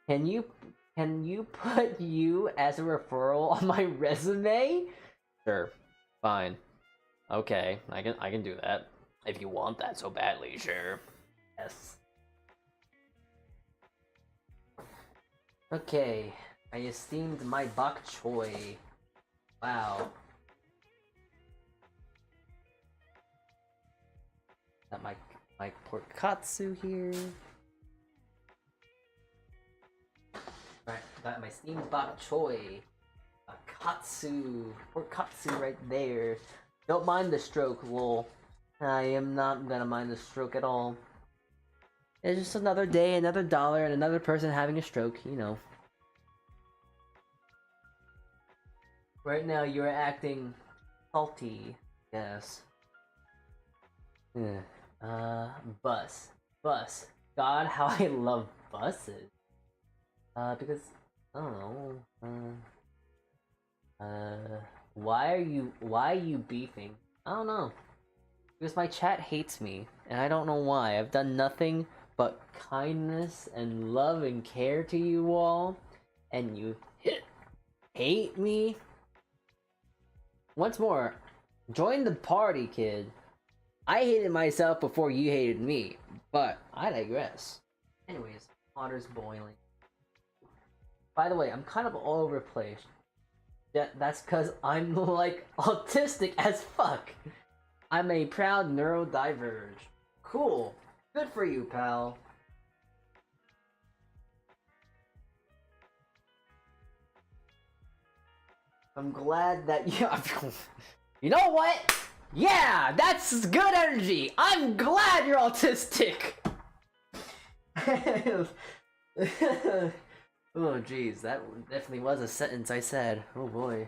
Can you put you as a referral on my resume? Sure. Fine. Okay, I can do that. If you want that so badly, sure. Yes. Okay. I esteemed my bok choy. Wow. Got my porkatsu here. Right, got my steamed bok choy. A katsu. Porkatsu right there. Don't mind the stroke, lol. I am not gonna mind the stroke at all. It's just another day, another dollar, and another person having a stroke, you know. Right now, you're acting salty. Yes. Bus. God, how I love buses. Because, I don't know. Why are you beefing? I don't know. Because my chat hates me, and I don't know why. I've done nothing but kindness and love and care to you all, and you hate me? Once more, join the party, kid. I hated myself before you hated me, but I digress. Anyways, water's boiling. By the way, I'm kind of all over the place. That's because I'm, like, autistic as fuck. I'm a proud neurodiverge. Cool. Good for you, pal. I'm glad that you... You know what? Yeah, that's good energy. I'm glad you're autistic. Oh, jeez, that definitely was a sentence I said. Oh boy.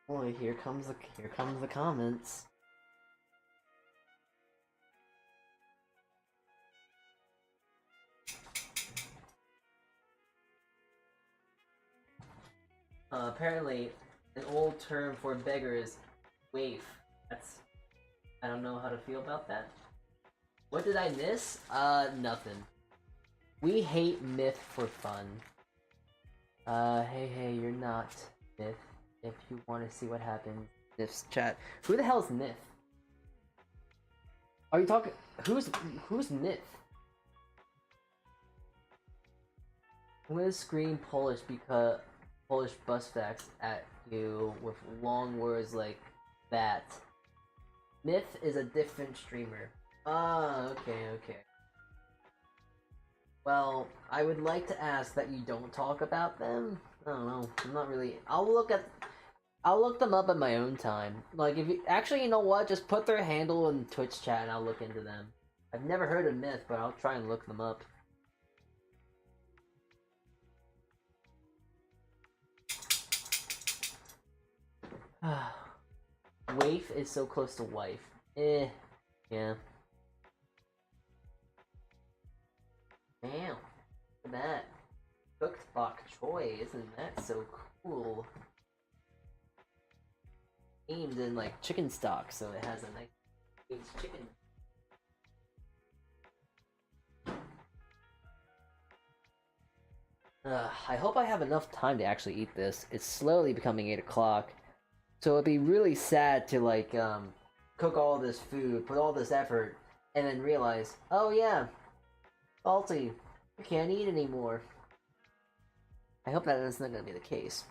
Boy, here comes the comments. Apparently, an old term for beggar is waif. I don't know how to feel about that. What did I miss? Nothing. We hate myth for fun. Hey, you're not myth. If you want to see what happens, Myth's chat. Who the hell's Myth? Are you talking? Who's Myth? I'm gonna scream Polish because Polish bus facts at you with long words like that. Myth is a different streamer. Ah, okay. Well, I would like to ask that you don't talk about them. I don't know. I'm not really. I'll look them up at my own time. Like, if you actually, you know what? Just put their handle in Twitch chat and I'll look into them. I've never heard of Myth, but I'll try and look them up. Waif is so close to wife. Yeah. Damn, look at that. Cooked bok choy, isn't that so cool? Aimed in like chicken stock, so it has a nice chicken. I hope I have enough time to actually eat this. It's slowly becoming 8 o'clock. So it'd be really sad to like cook all this food, put all this effort, and then realize, oh yeah, salty, I can't eat anymore. I hope that is not gonna be the case.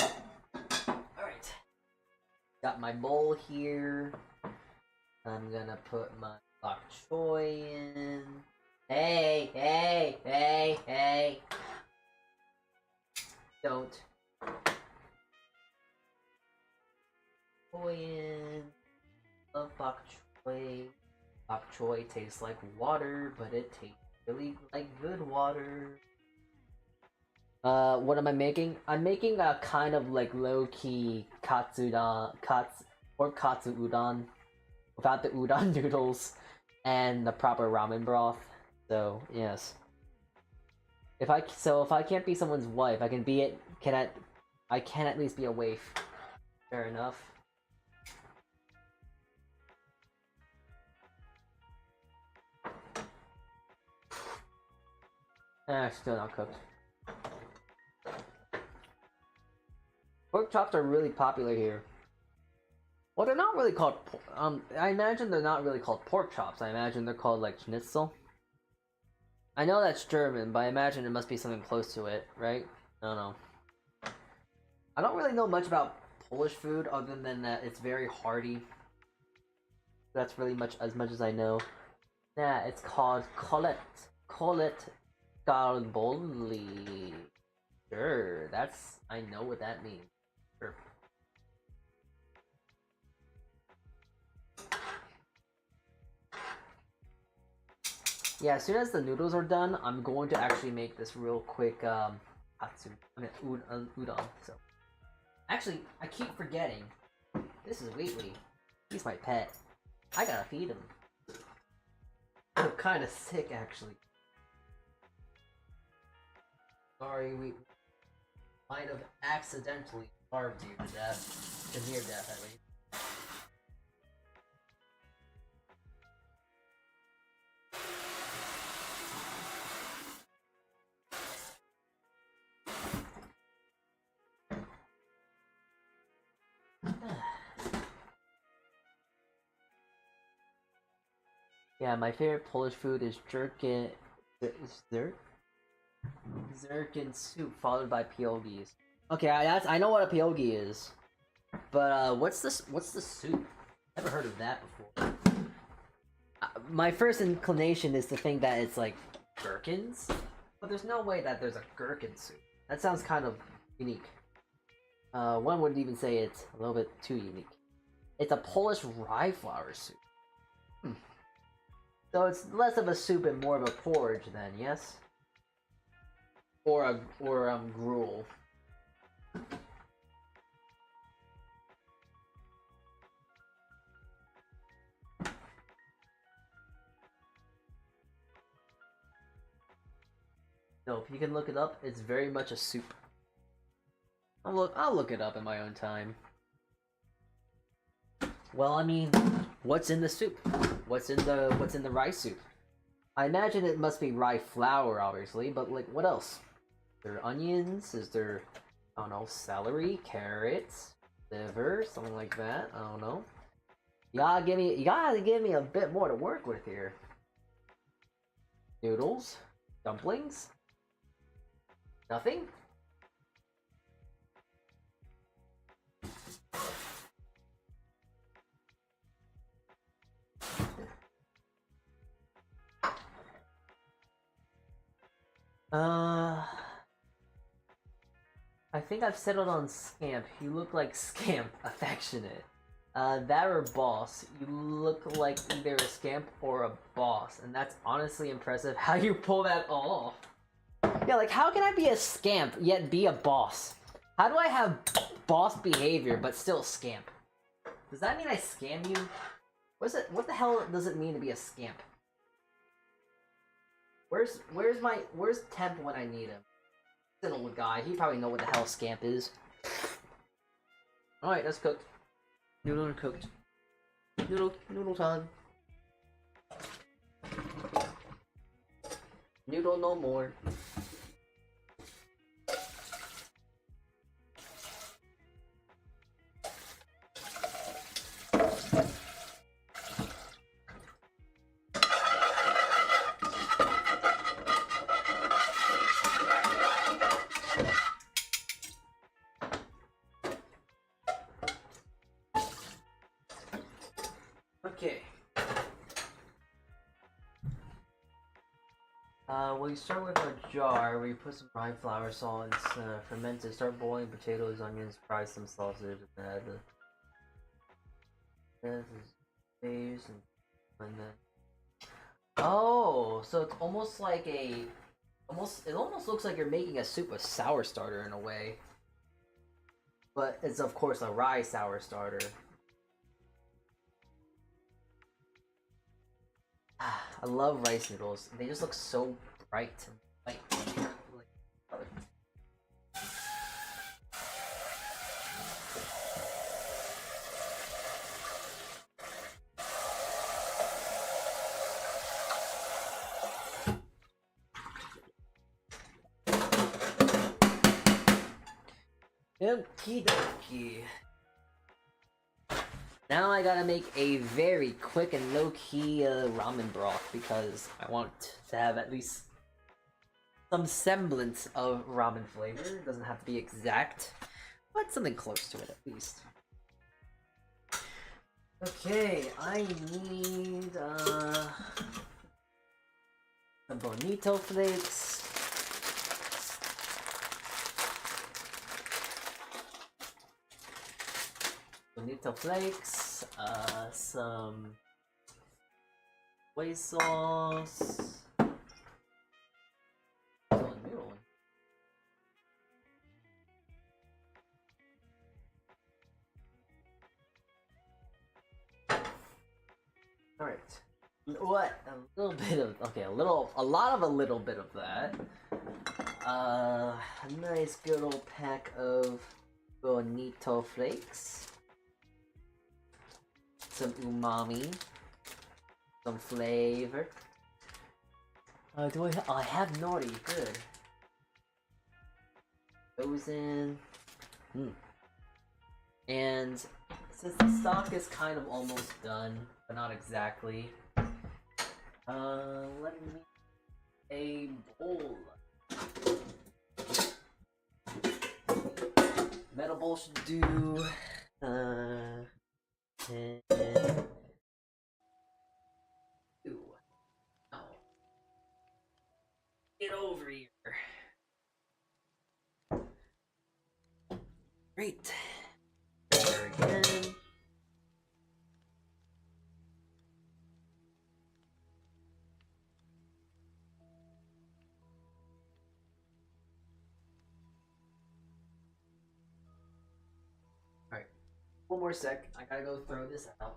Alright. Got my bowl here. I'm gonna put my bok choy in. Hey! Don't. Choy in. Love bok choy. Bok choy tastes like water, but it tastes really like good water. What am I making? I'm making a kind of like low-key katsu udon without the udon noodles and the proper ramen broth. So, yes. If I can't be someone's wife, I can be it. I can at least be a waif. Fair enough. Still not cooked. Pork chops are really popular here. Well, they're not really called. I imagine they're not really called pork chops. I imagine they're called like schnitzel. I know that's German, but I imagine it must be something close to it, right? I don't know. I don't really know much about Polish food other than that it's very hearty. That's really as much as I know. Yeah, it's called kolet. Kolet garboli. Sure, I know what that means. Sure. Yeah, as soon as the noodles are done, I'm going to actually make this real quick hatsu. Udon. So, actually, I keep forgetting. This is Wheatley. He's my pet. I gotta feed him. I'm kind of sick, actually. Sorry, we might have accidentally starved you to death, to near death, at least. Yeah, my favorite Polish food is jerkin. Zerkin soup followed by pierogies. Okay, I know what a pierogi is, but what's this? What's the soup? Never heard of that before. My first inclination is to think that it's like gherkins, but there's no way that there's a gherkin soup. That sounds kind of unique. One would even say it's a little bit too unique. It's a Polish rye flour soup. So it's less of a soup and more of a porridge then, yes? Or gruel. No, if you can look it up, it's very much a soup. I'll look it up in my own time. Well, I mean, what's in the soup? What's in the rye soup? I imagine it must be rye flour, obviously, but like, what else? Is there onions? Is there, I don't know, celery, carrots, liver, something like that? I don't know. You gotta give me a bit more to work with here. Noodles, dumplings, nothing. I think I've settled on Scamp. You look like Scamp, affectionate. That or Boss. You look like either a Scamp or a Boss, and that's honestly impressive how you pull that off. Yeah, like how can I be a Scamp yet be a Boss? How do I have boss behavior but still Scamp? Does that mean I scam you? What the hell does it mean to be a Scamp? Where's Temp when I need him? He's an old guy. He probably know what the hell Scamp is. Alright, that's cooked. Noodle cooked. Noodle time. Noodle no more. Okay. Well, you start with a jar where you put some rye flour, salt, and ferment it. Start boiling potatoes, onions, fry some sausage, and add the and then. Oh, so it's almost like it almost looks like you're making a soup with sour starter in a way, but it's of course a rye sour starter. I love rice noodles. They just look so bright and white Okie dokie. Now I gotta make a very quick and low-key ramen broth because I want to have at least some semblance of ramen flavor. It doesn't have to be exact, but something close to it at least. Okay, I need some bonito flakes. Bonito flakes, some soy sauce. Oh, a new one. All right. What? A little bit of a little bit of that. A nice good old pack of bonito flakes. Some umami, some flavor. I have nori, good. Goes in. And since the stock is kind of almost done, but not exactly, let me a bowl. Metal bowl should do. And ooh, no. Get over here. Great. There again. Alright. One more sec. I gotta go throw this out.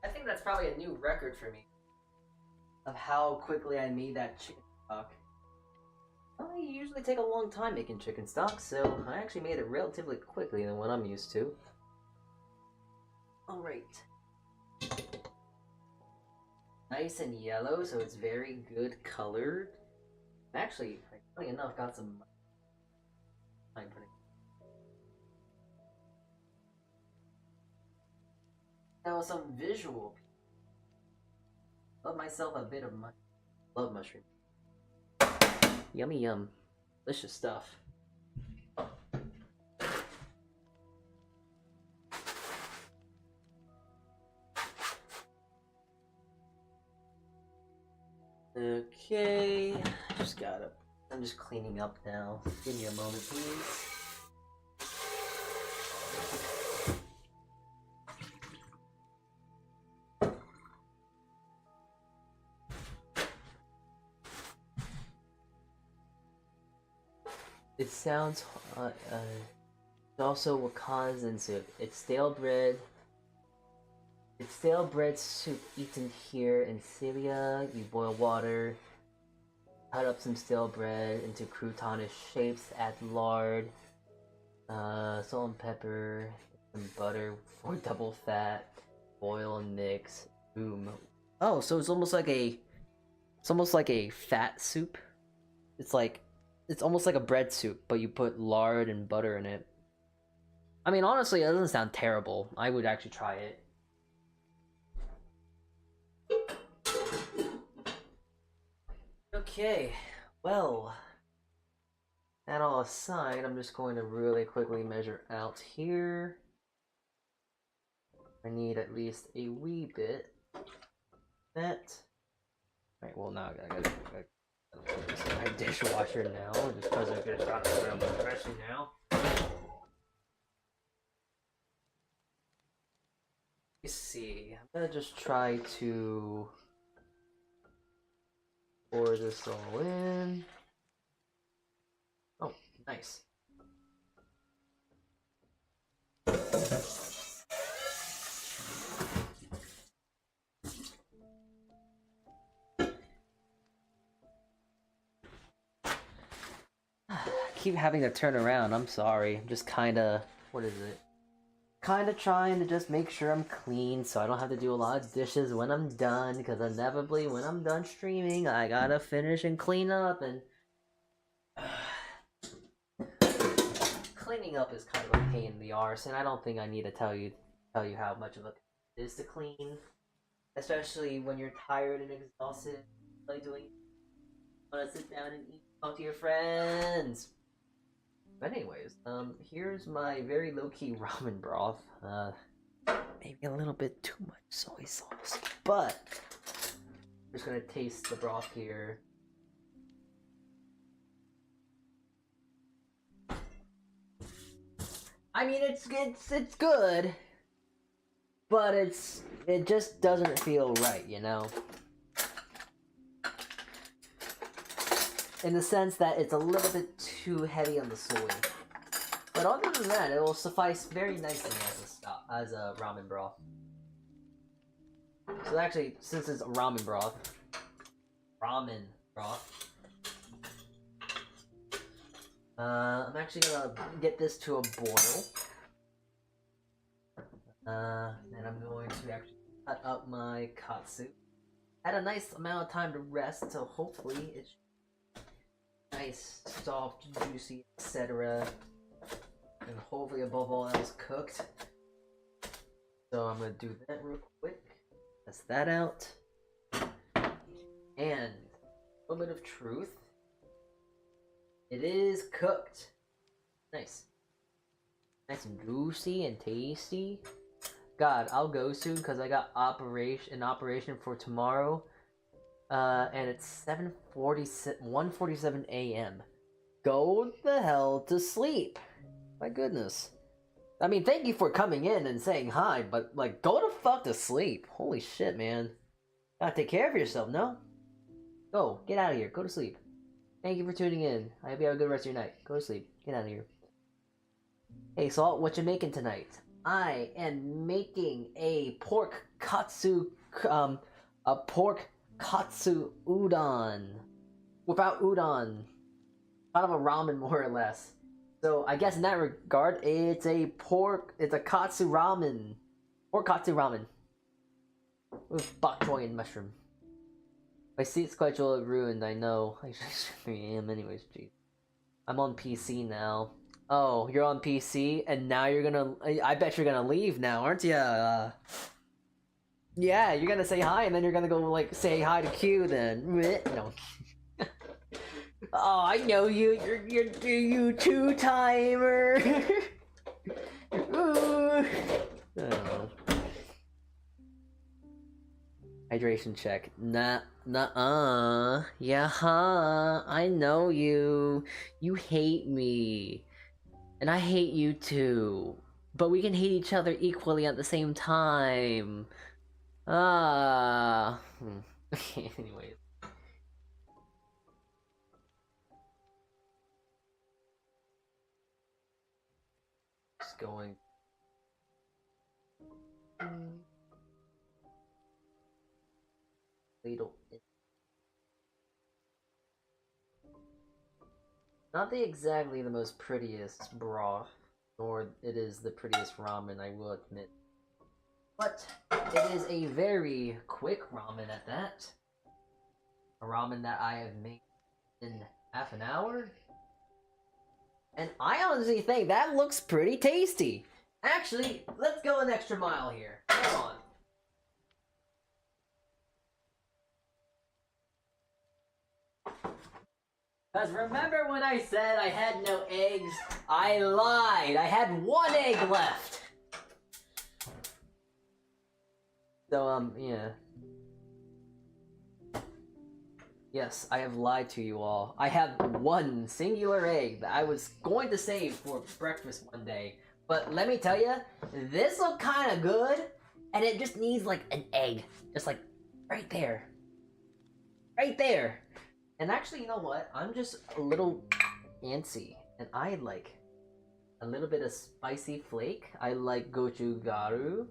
I think that's probably a new record for me of how quickly I made that chicken stock. I usually take a long time making chicken stock, so I actually made it relatively quickly than what I'm used to. Alright. Nice and yellow, so it's very good colored. Actually, funny enough, got some... I'm putting... Now some visual. Love myself a bit of love mushroom. Yummy yum. Delicious stuff. Okay. I'm just cleaning up now. Give me a moment, please. It sounds it's also Wakansan soup. It's stale bread. It's stale bread soup eaten here in Celia. You boil water, cut up some stale bread into croutonish shapes, add lard, salt and pepper, some butter for double fat, boil and mix. Boom. Oh, so it's almost like a fat soup. It's almost like a bread soup, but you put lard and butter in it. I mean, honestly, it doesn't sound terrible. I would actually try it. Okay, well, that all aside, I'm just going to really quickly measure out here. I need at least a wee bit. That. Alright, well, now I gotta my dishwasher now, just because I just got it around refreshing now. Let's see. I'm gonna just try to pour this all in. Oh, nice. keep having to turn around. I'm sorry. I'm just kinda... What is it? Kinda trying to just make sure I'm clean so I don't have to do a lot of dishes when I'm done. Because inevitably, when I'm done streaming, I gotta finish and clean up. And cleaning up is kind of a pain in the arse. And I don't think I need to tell you how much of a pain it is to clean. Especially when you're tired and exhausted. Like doing... Want to sit down and eat, talk to your friends. But anyways, here's my very low-key ramen broth. Maybe a little bit too much soy sauce, but I'm just gonna taste the broth here. I mean, it's good, but it just doesn't feel right, you know. In the sense that it's a little bit too heavy on the soy. But other than that, it will suffice very nicely as a ramen broth. So actually, since it's ramen broth, I'm actually gonna get this to a boil. And I'm going to actually cut up my katsu. Had a nice amount of time to rest, so hopefully it's nice, soft, juicy, etc. And hopefully above all else cooked. So I'm gonna do that real quick. Test that out. And a little bit of truth. It is cooked. Nice. Nice and juicy and tasty. God, I'll go soon because I got an operation for tomorrow. And it's 1:47 a.m. Go the hell to sleep. My goodness. I mean, thank you for coming in and saying hi, but, like, go the fuck to sleep. Holy shit, man. Gotta take care of yourself, no? Go. Get out of here. Go to sleep. Thank you for tuning in. I hope you have a good rest of your night. Go to sleep. Get out of here. Hey, Salt, what you making tonight? I am making a pork katsu udon. Without udon. Kind of a ramen, more or less. So, I guess in that regard, it's a katsu ramen. Or katsu ramen. With bok choy and mushroom. My seat's quite ruined, I know. I am anyways, geez. I'm on PC now. Oh, you're on PC, and now you're gonna... I bet you're gonna leave now, aren't ya? Yeah, you're gonna say hi, and then you're gonna go, like, say hi to Q, then. No. Oh, I know you. You two-timer. Ooh. I don't know. Hydration check. Nuh-uh. Yeah, I know you. You hate me. And I hate you too. But we can hate each other equally at the same time. Anyways. Just going. Little. Not exactly the most prettiest broth, nor it is the prettiest ramen, I will admit. But it is a very quick ramen at that. A ramen that I have made in half an hour. And I honestly think that looks pretty tasty. Actually, let's go an extra mile here. Come on. Because remember when I said I had no eggs? I lied! I had one egg left! So, yeah. Yes, I have lied to you all. I have one singular egg that I was going to save for breakfast one day. But let me tell you, this looked kind of good, and it just needs, like, an egg. Just, like, right there. Right there! And actually, you know what? I'm just a little antsy, and I like a little bit of spicy flake. I like gochugaru.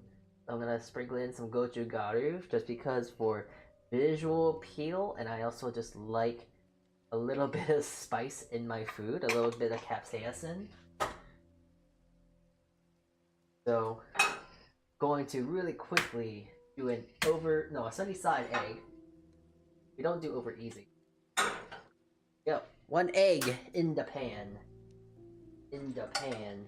I'm gonna sprinkle in some gochugaru just because for visual appeal, and I also just like a little bit of spice in my food, a little bit of capsaicin. So, going to really quickly do a sunny side egg. We don't do over easy. Yep, 1 egg in the pan. In the pan.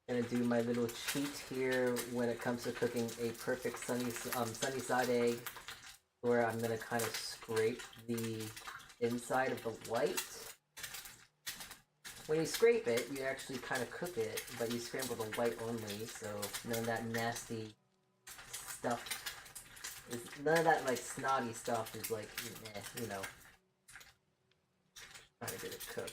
Gonna do my little cheat here when it comes to cooking a perfect sunny side egg, where I'm gonna kind of scrape the inside of the white. When you scrape it, you actually kind of cook it, but you scramble the white only, so none of that nasty stuff none of that like snotty stuff is like you know, trying to get it cooked.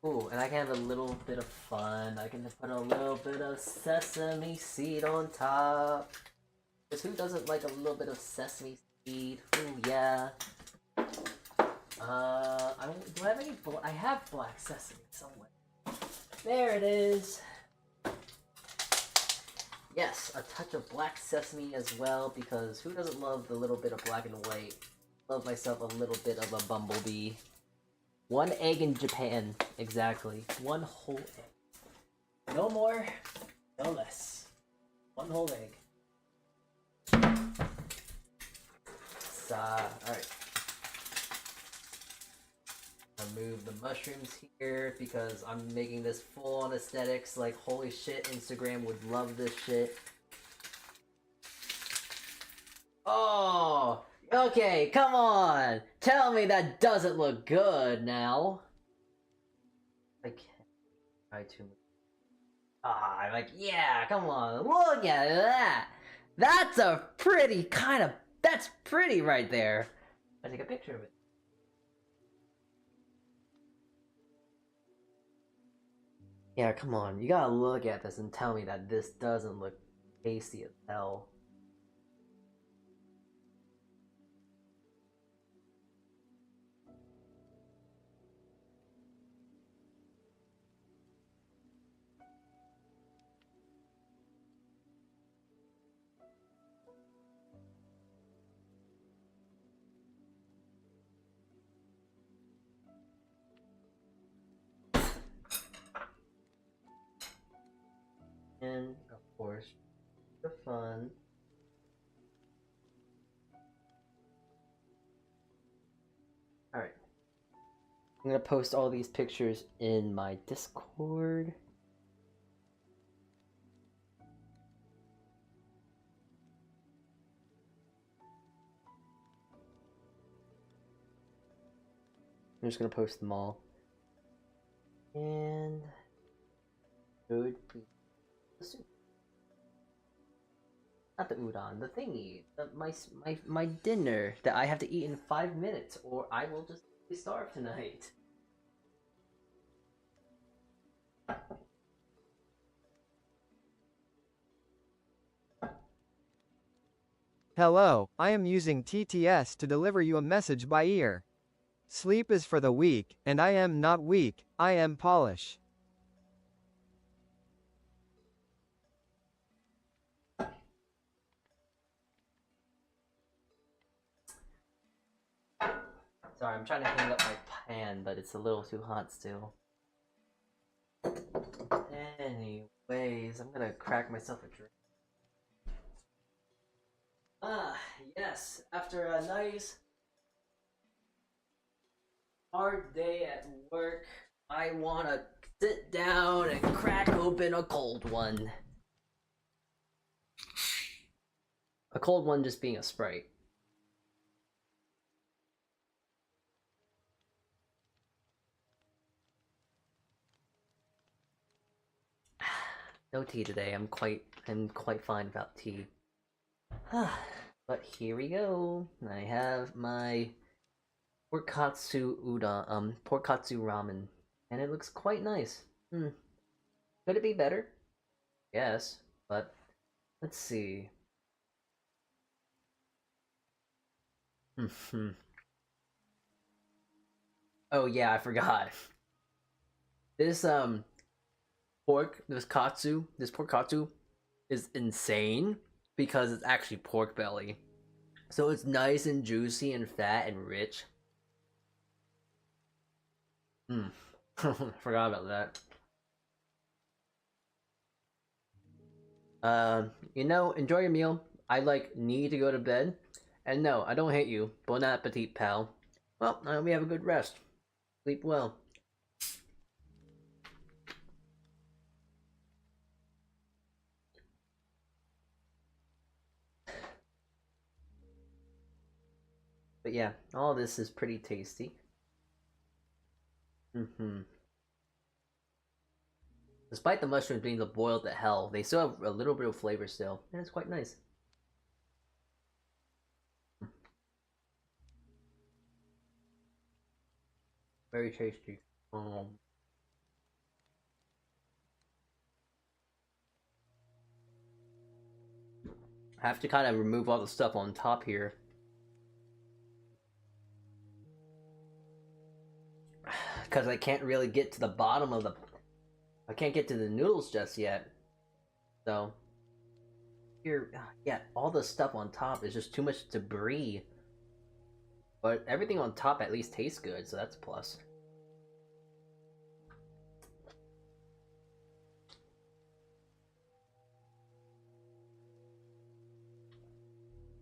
Ooh, and I can have a little bit of fun. I can put a little bit of sesame seed on top. Because who doesn't like a little bit of sesame seed? Ooh, yeah. Do I have any I have black sesame somewhere. There it is. Yes, a touch of black sesame as well, because who doesn't love the little bit of black and white? Love myself a little bit of a bumblebee. 1 egg in Japan, exactly. 1 whole egg. No more, no less. 1 whole egg. Alright. Remove the mushrooms here because I'm making this full on aesthetics. Like, holy shit, Instagram would love this shit. Oh! Okay, come on! Tell me that doesn't look good now! I can't try too much. I'm like, yeah, come on, look at that! That's a pretty kind of... That's pretty right there! I take a picture of it. Yeah, come on, you gotta look at this and tell me that this doesn't look tasty as hell. And, of course, for fun. Alright. I'm gonna post all these pictures in my Discord. I'm just gonna post them all. And... Should be... Not the udon, the thingy. My dinner that I have to eat in 5 minutes, or I will just starve tonight. Hello, I am using TTS to deliver you a message by ear. Sleep is for the weak, and I am not weak, I am Polish. Sorry, I'm trying to hang up my pan, but it's a little too hot still. Anyways, I'm gonna crack myself a drink. Yes, after a nice hard day at work, I wanna sit down and crack open a cold one. A cold one just being a Sprite. No tea today. I'm quite fine without tea. But here we go. I have my porkatsu udon, porkatsu ramen, and it looks quite nice. Could it be better? Yes, but let's see. Oh yeah, I forgot. This pork katsu is insane because it's actually pork belly. So it's nice and juicy and fat and rich. Forgot about that. Enjoy your meal. I need to go to bed. And no, I don't hate you. Bon appetit, pal. Well, I hope you have a good rest. Sleep well. But yeah, all this is pretty tasty. Despite the mushrooms being boiled to hell, they still have a little bit of flavor still, and it's quite nice. Very tasty. I have to kind of remove all the stuff on top here. Because I can't really get to the bottom of I can't get to the noodles just yet. So, here, yeah, all the stuff on top is just too much debris. But everything on top at least tastes good, so that's a plus.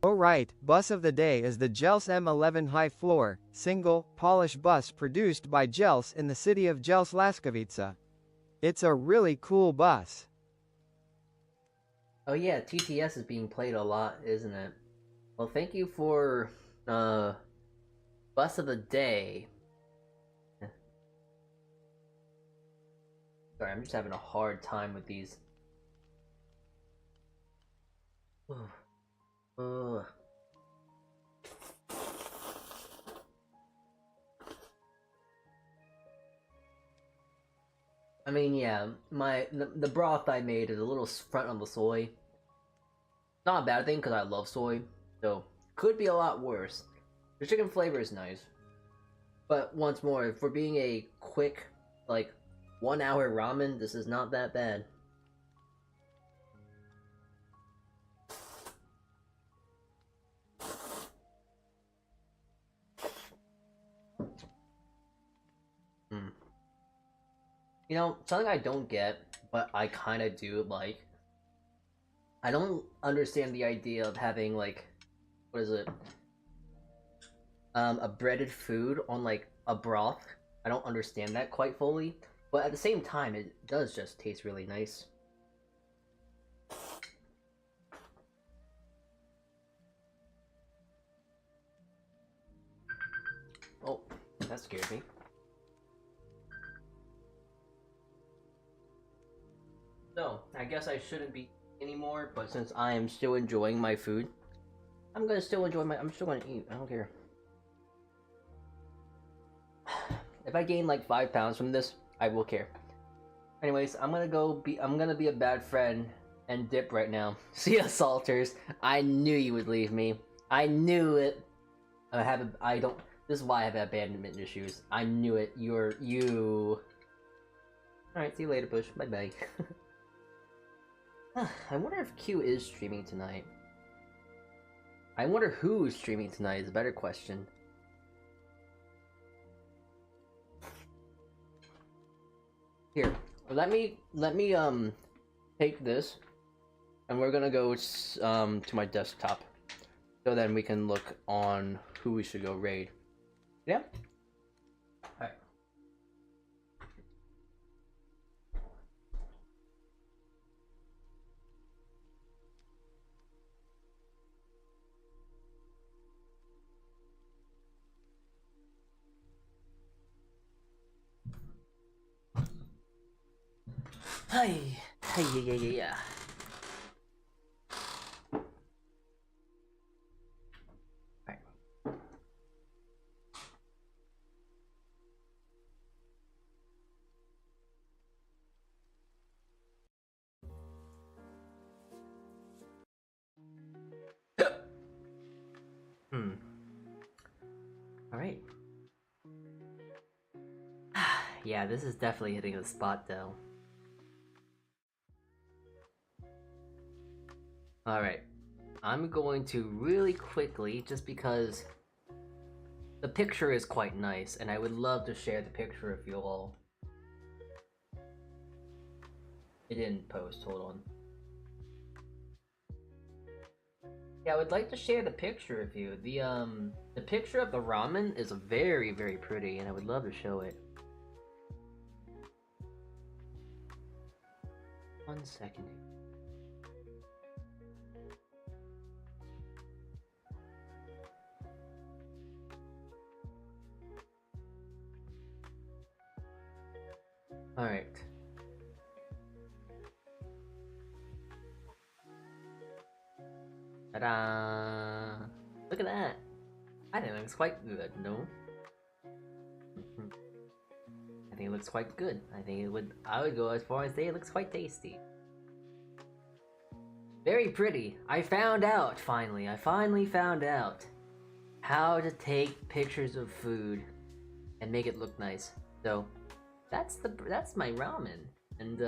Alright, bus of the day is the Jels M11 high floor, single, polished bus produced by Jels in the city of Jels Laskovica. It's a really cool bus. Oh yeah, TTS is being played a lot, isn't it? Well, thank you for, bus of the day. Sorry, I'm just having a hard time with these. I mean, yeah, the broth I made is a little front on the soy. Not a bad thing because I love soy, so could be a lot worse. The chicken flavor is nice, but once more, for being a quick, 1 hour ramen, this is not that bad. You know, something I don't get, but I kind of do like. I don't understand the idea of having what is it? A breaded food on a broth. I don't understand that quite fully, but at the same time, it does just taste really nice. Oh, that scared me. So, I guess I shouldn't be anymore, but since I am still enjoying my food, I'm still gonna eat, I don't care. If I gain 5 pounds from this, I will care. Anyways, I'm gonna be a bad friend and dip right now. See ya, Salters. I knew you would leave me. I knew it. This is why I have abandonment issues. I knew it. You. Alright, see you later, Bush. Bye bye. I wonder if Q is streaming tonight. I wonder who is streaming tonight is a better question. Here, let me take this, and we're gonna go to my desktop, so then we can look on who we should go raid. Yeah. All right. Hi. Yeah. Alright. Alright. Yeah, this is definitely hitting the spot though. Alright. I'm going to really quickly, just because the picture is quite nice, and I would love to share the picture with you all. It didn't post, hold on. Yeah, I would like to share the picture with you. The picture of the ramen is very, very pretty, and I would love to show it. 1 second. Alright. Ta-da! Look at that! I think it looks quite good, no? I think it looks quite good. I would go as far as say it looks quite tasty. Very pretty. I found out, finally. I finally found out how to take pictures of food and make it look nice. So, that's my ramen. And,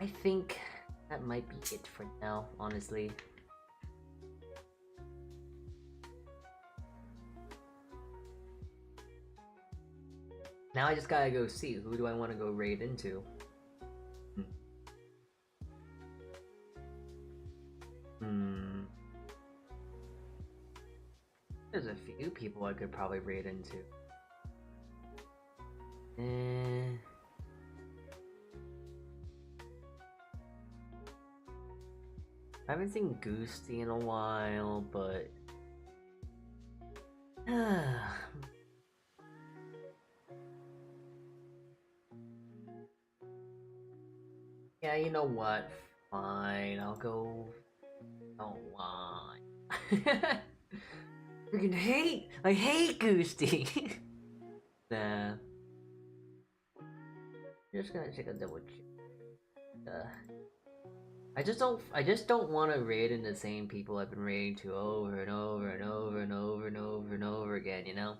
I think that might be it for now, honestly. Now I just gotta go see, who do I want to go raid into? There's a few people I could probably raid into. I haven't seen Goosty in a while, but... yeah, you know what? Fine, I'll go... Oh, why? Freaking hate! I hate Goosty! Nah. Just gonna take a double check. I just don't want to raid in the same people I've been raiding to over and over and over and over and over and over again, you know?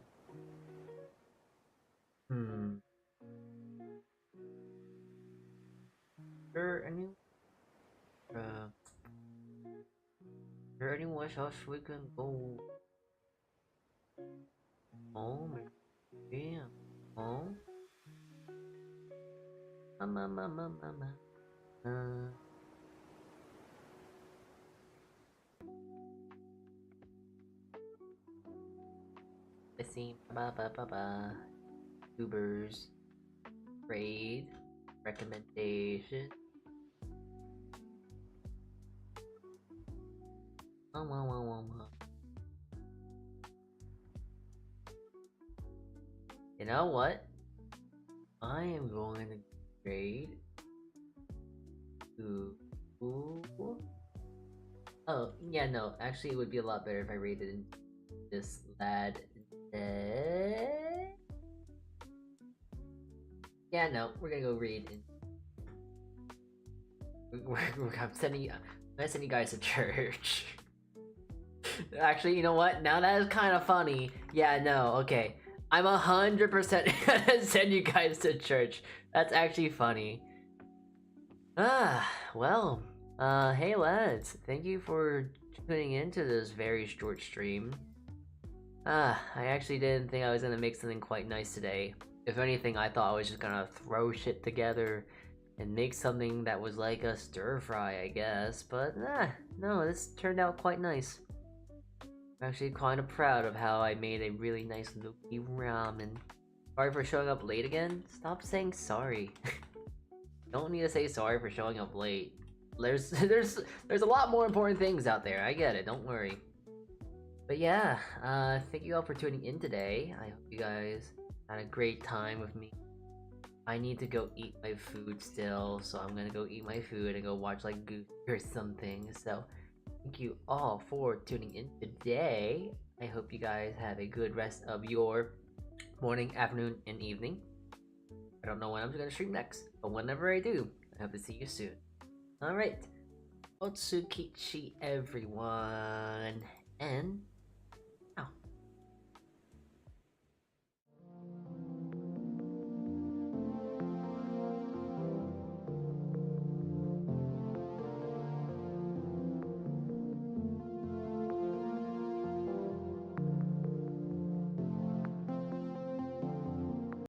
Sure, anywhere else we can go? Home? Yeah. Home? Mama. Let's see. Vtubers. Raid. Recommendation. You know what? I am going to raid to... Oh, yeah, no. Actually, it would be a lot better if I raided this lad instead. Yeah, no. We're gonna go raid. I'm sending you guys to church. Actually, you know what? Now that is kind of funny. Yeah, no, okay. I'm 100% gonna send you guys to church. That's actually funny. Well, hey lads, thank you for tuning into this very short stream. I actually didn't think I was gonna make something quite nice today. If anything, I thought I was just gonna throw shit together and make something that was like a stir fry, I guess. But no, this turned out quite nice. I'm actually kind of proud of how I made a really nice Loki ramen. Sorry for showing up late again? Stop saying sorry. Don't need to say sorry for showing up late. There's a lot more important things out there. I get it, don't worry. But yeah, thank you all for tuning in today. I hope you guys had a great time with me. I need to go eat my food still, so I'm gonna go eat my food and go watch like Goose or something. So thank you all for tuning in today. I hope you guys have a good rest of your morning, afternoon, and evening. I don't know when I'm gonna stream next, but whenever I do, I hope to see you soon. Alright. Saltea Kichee, everyone. And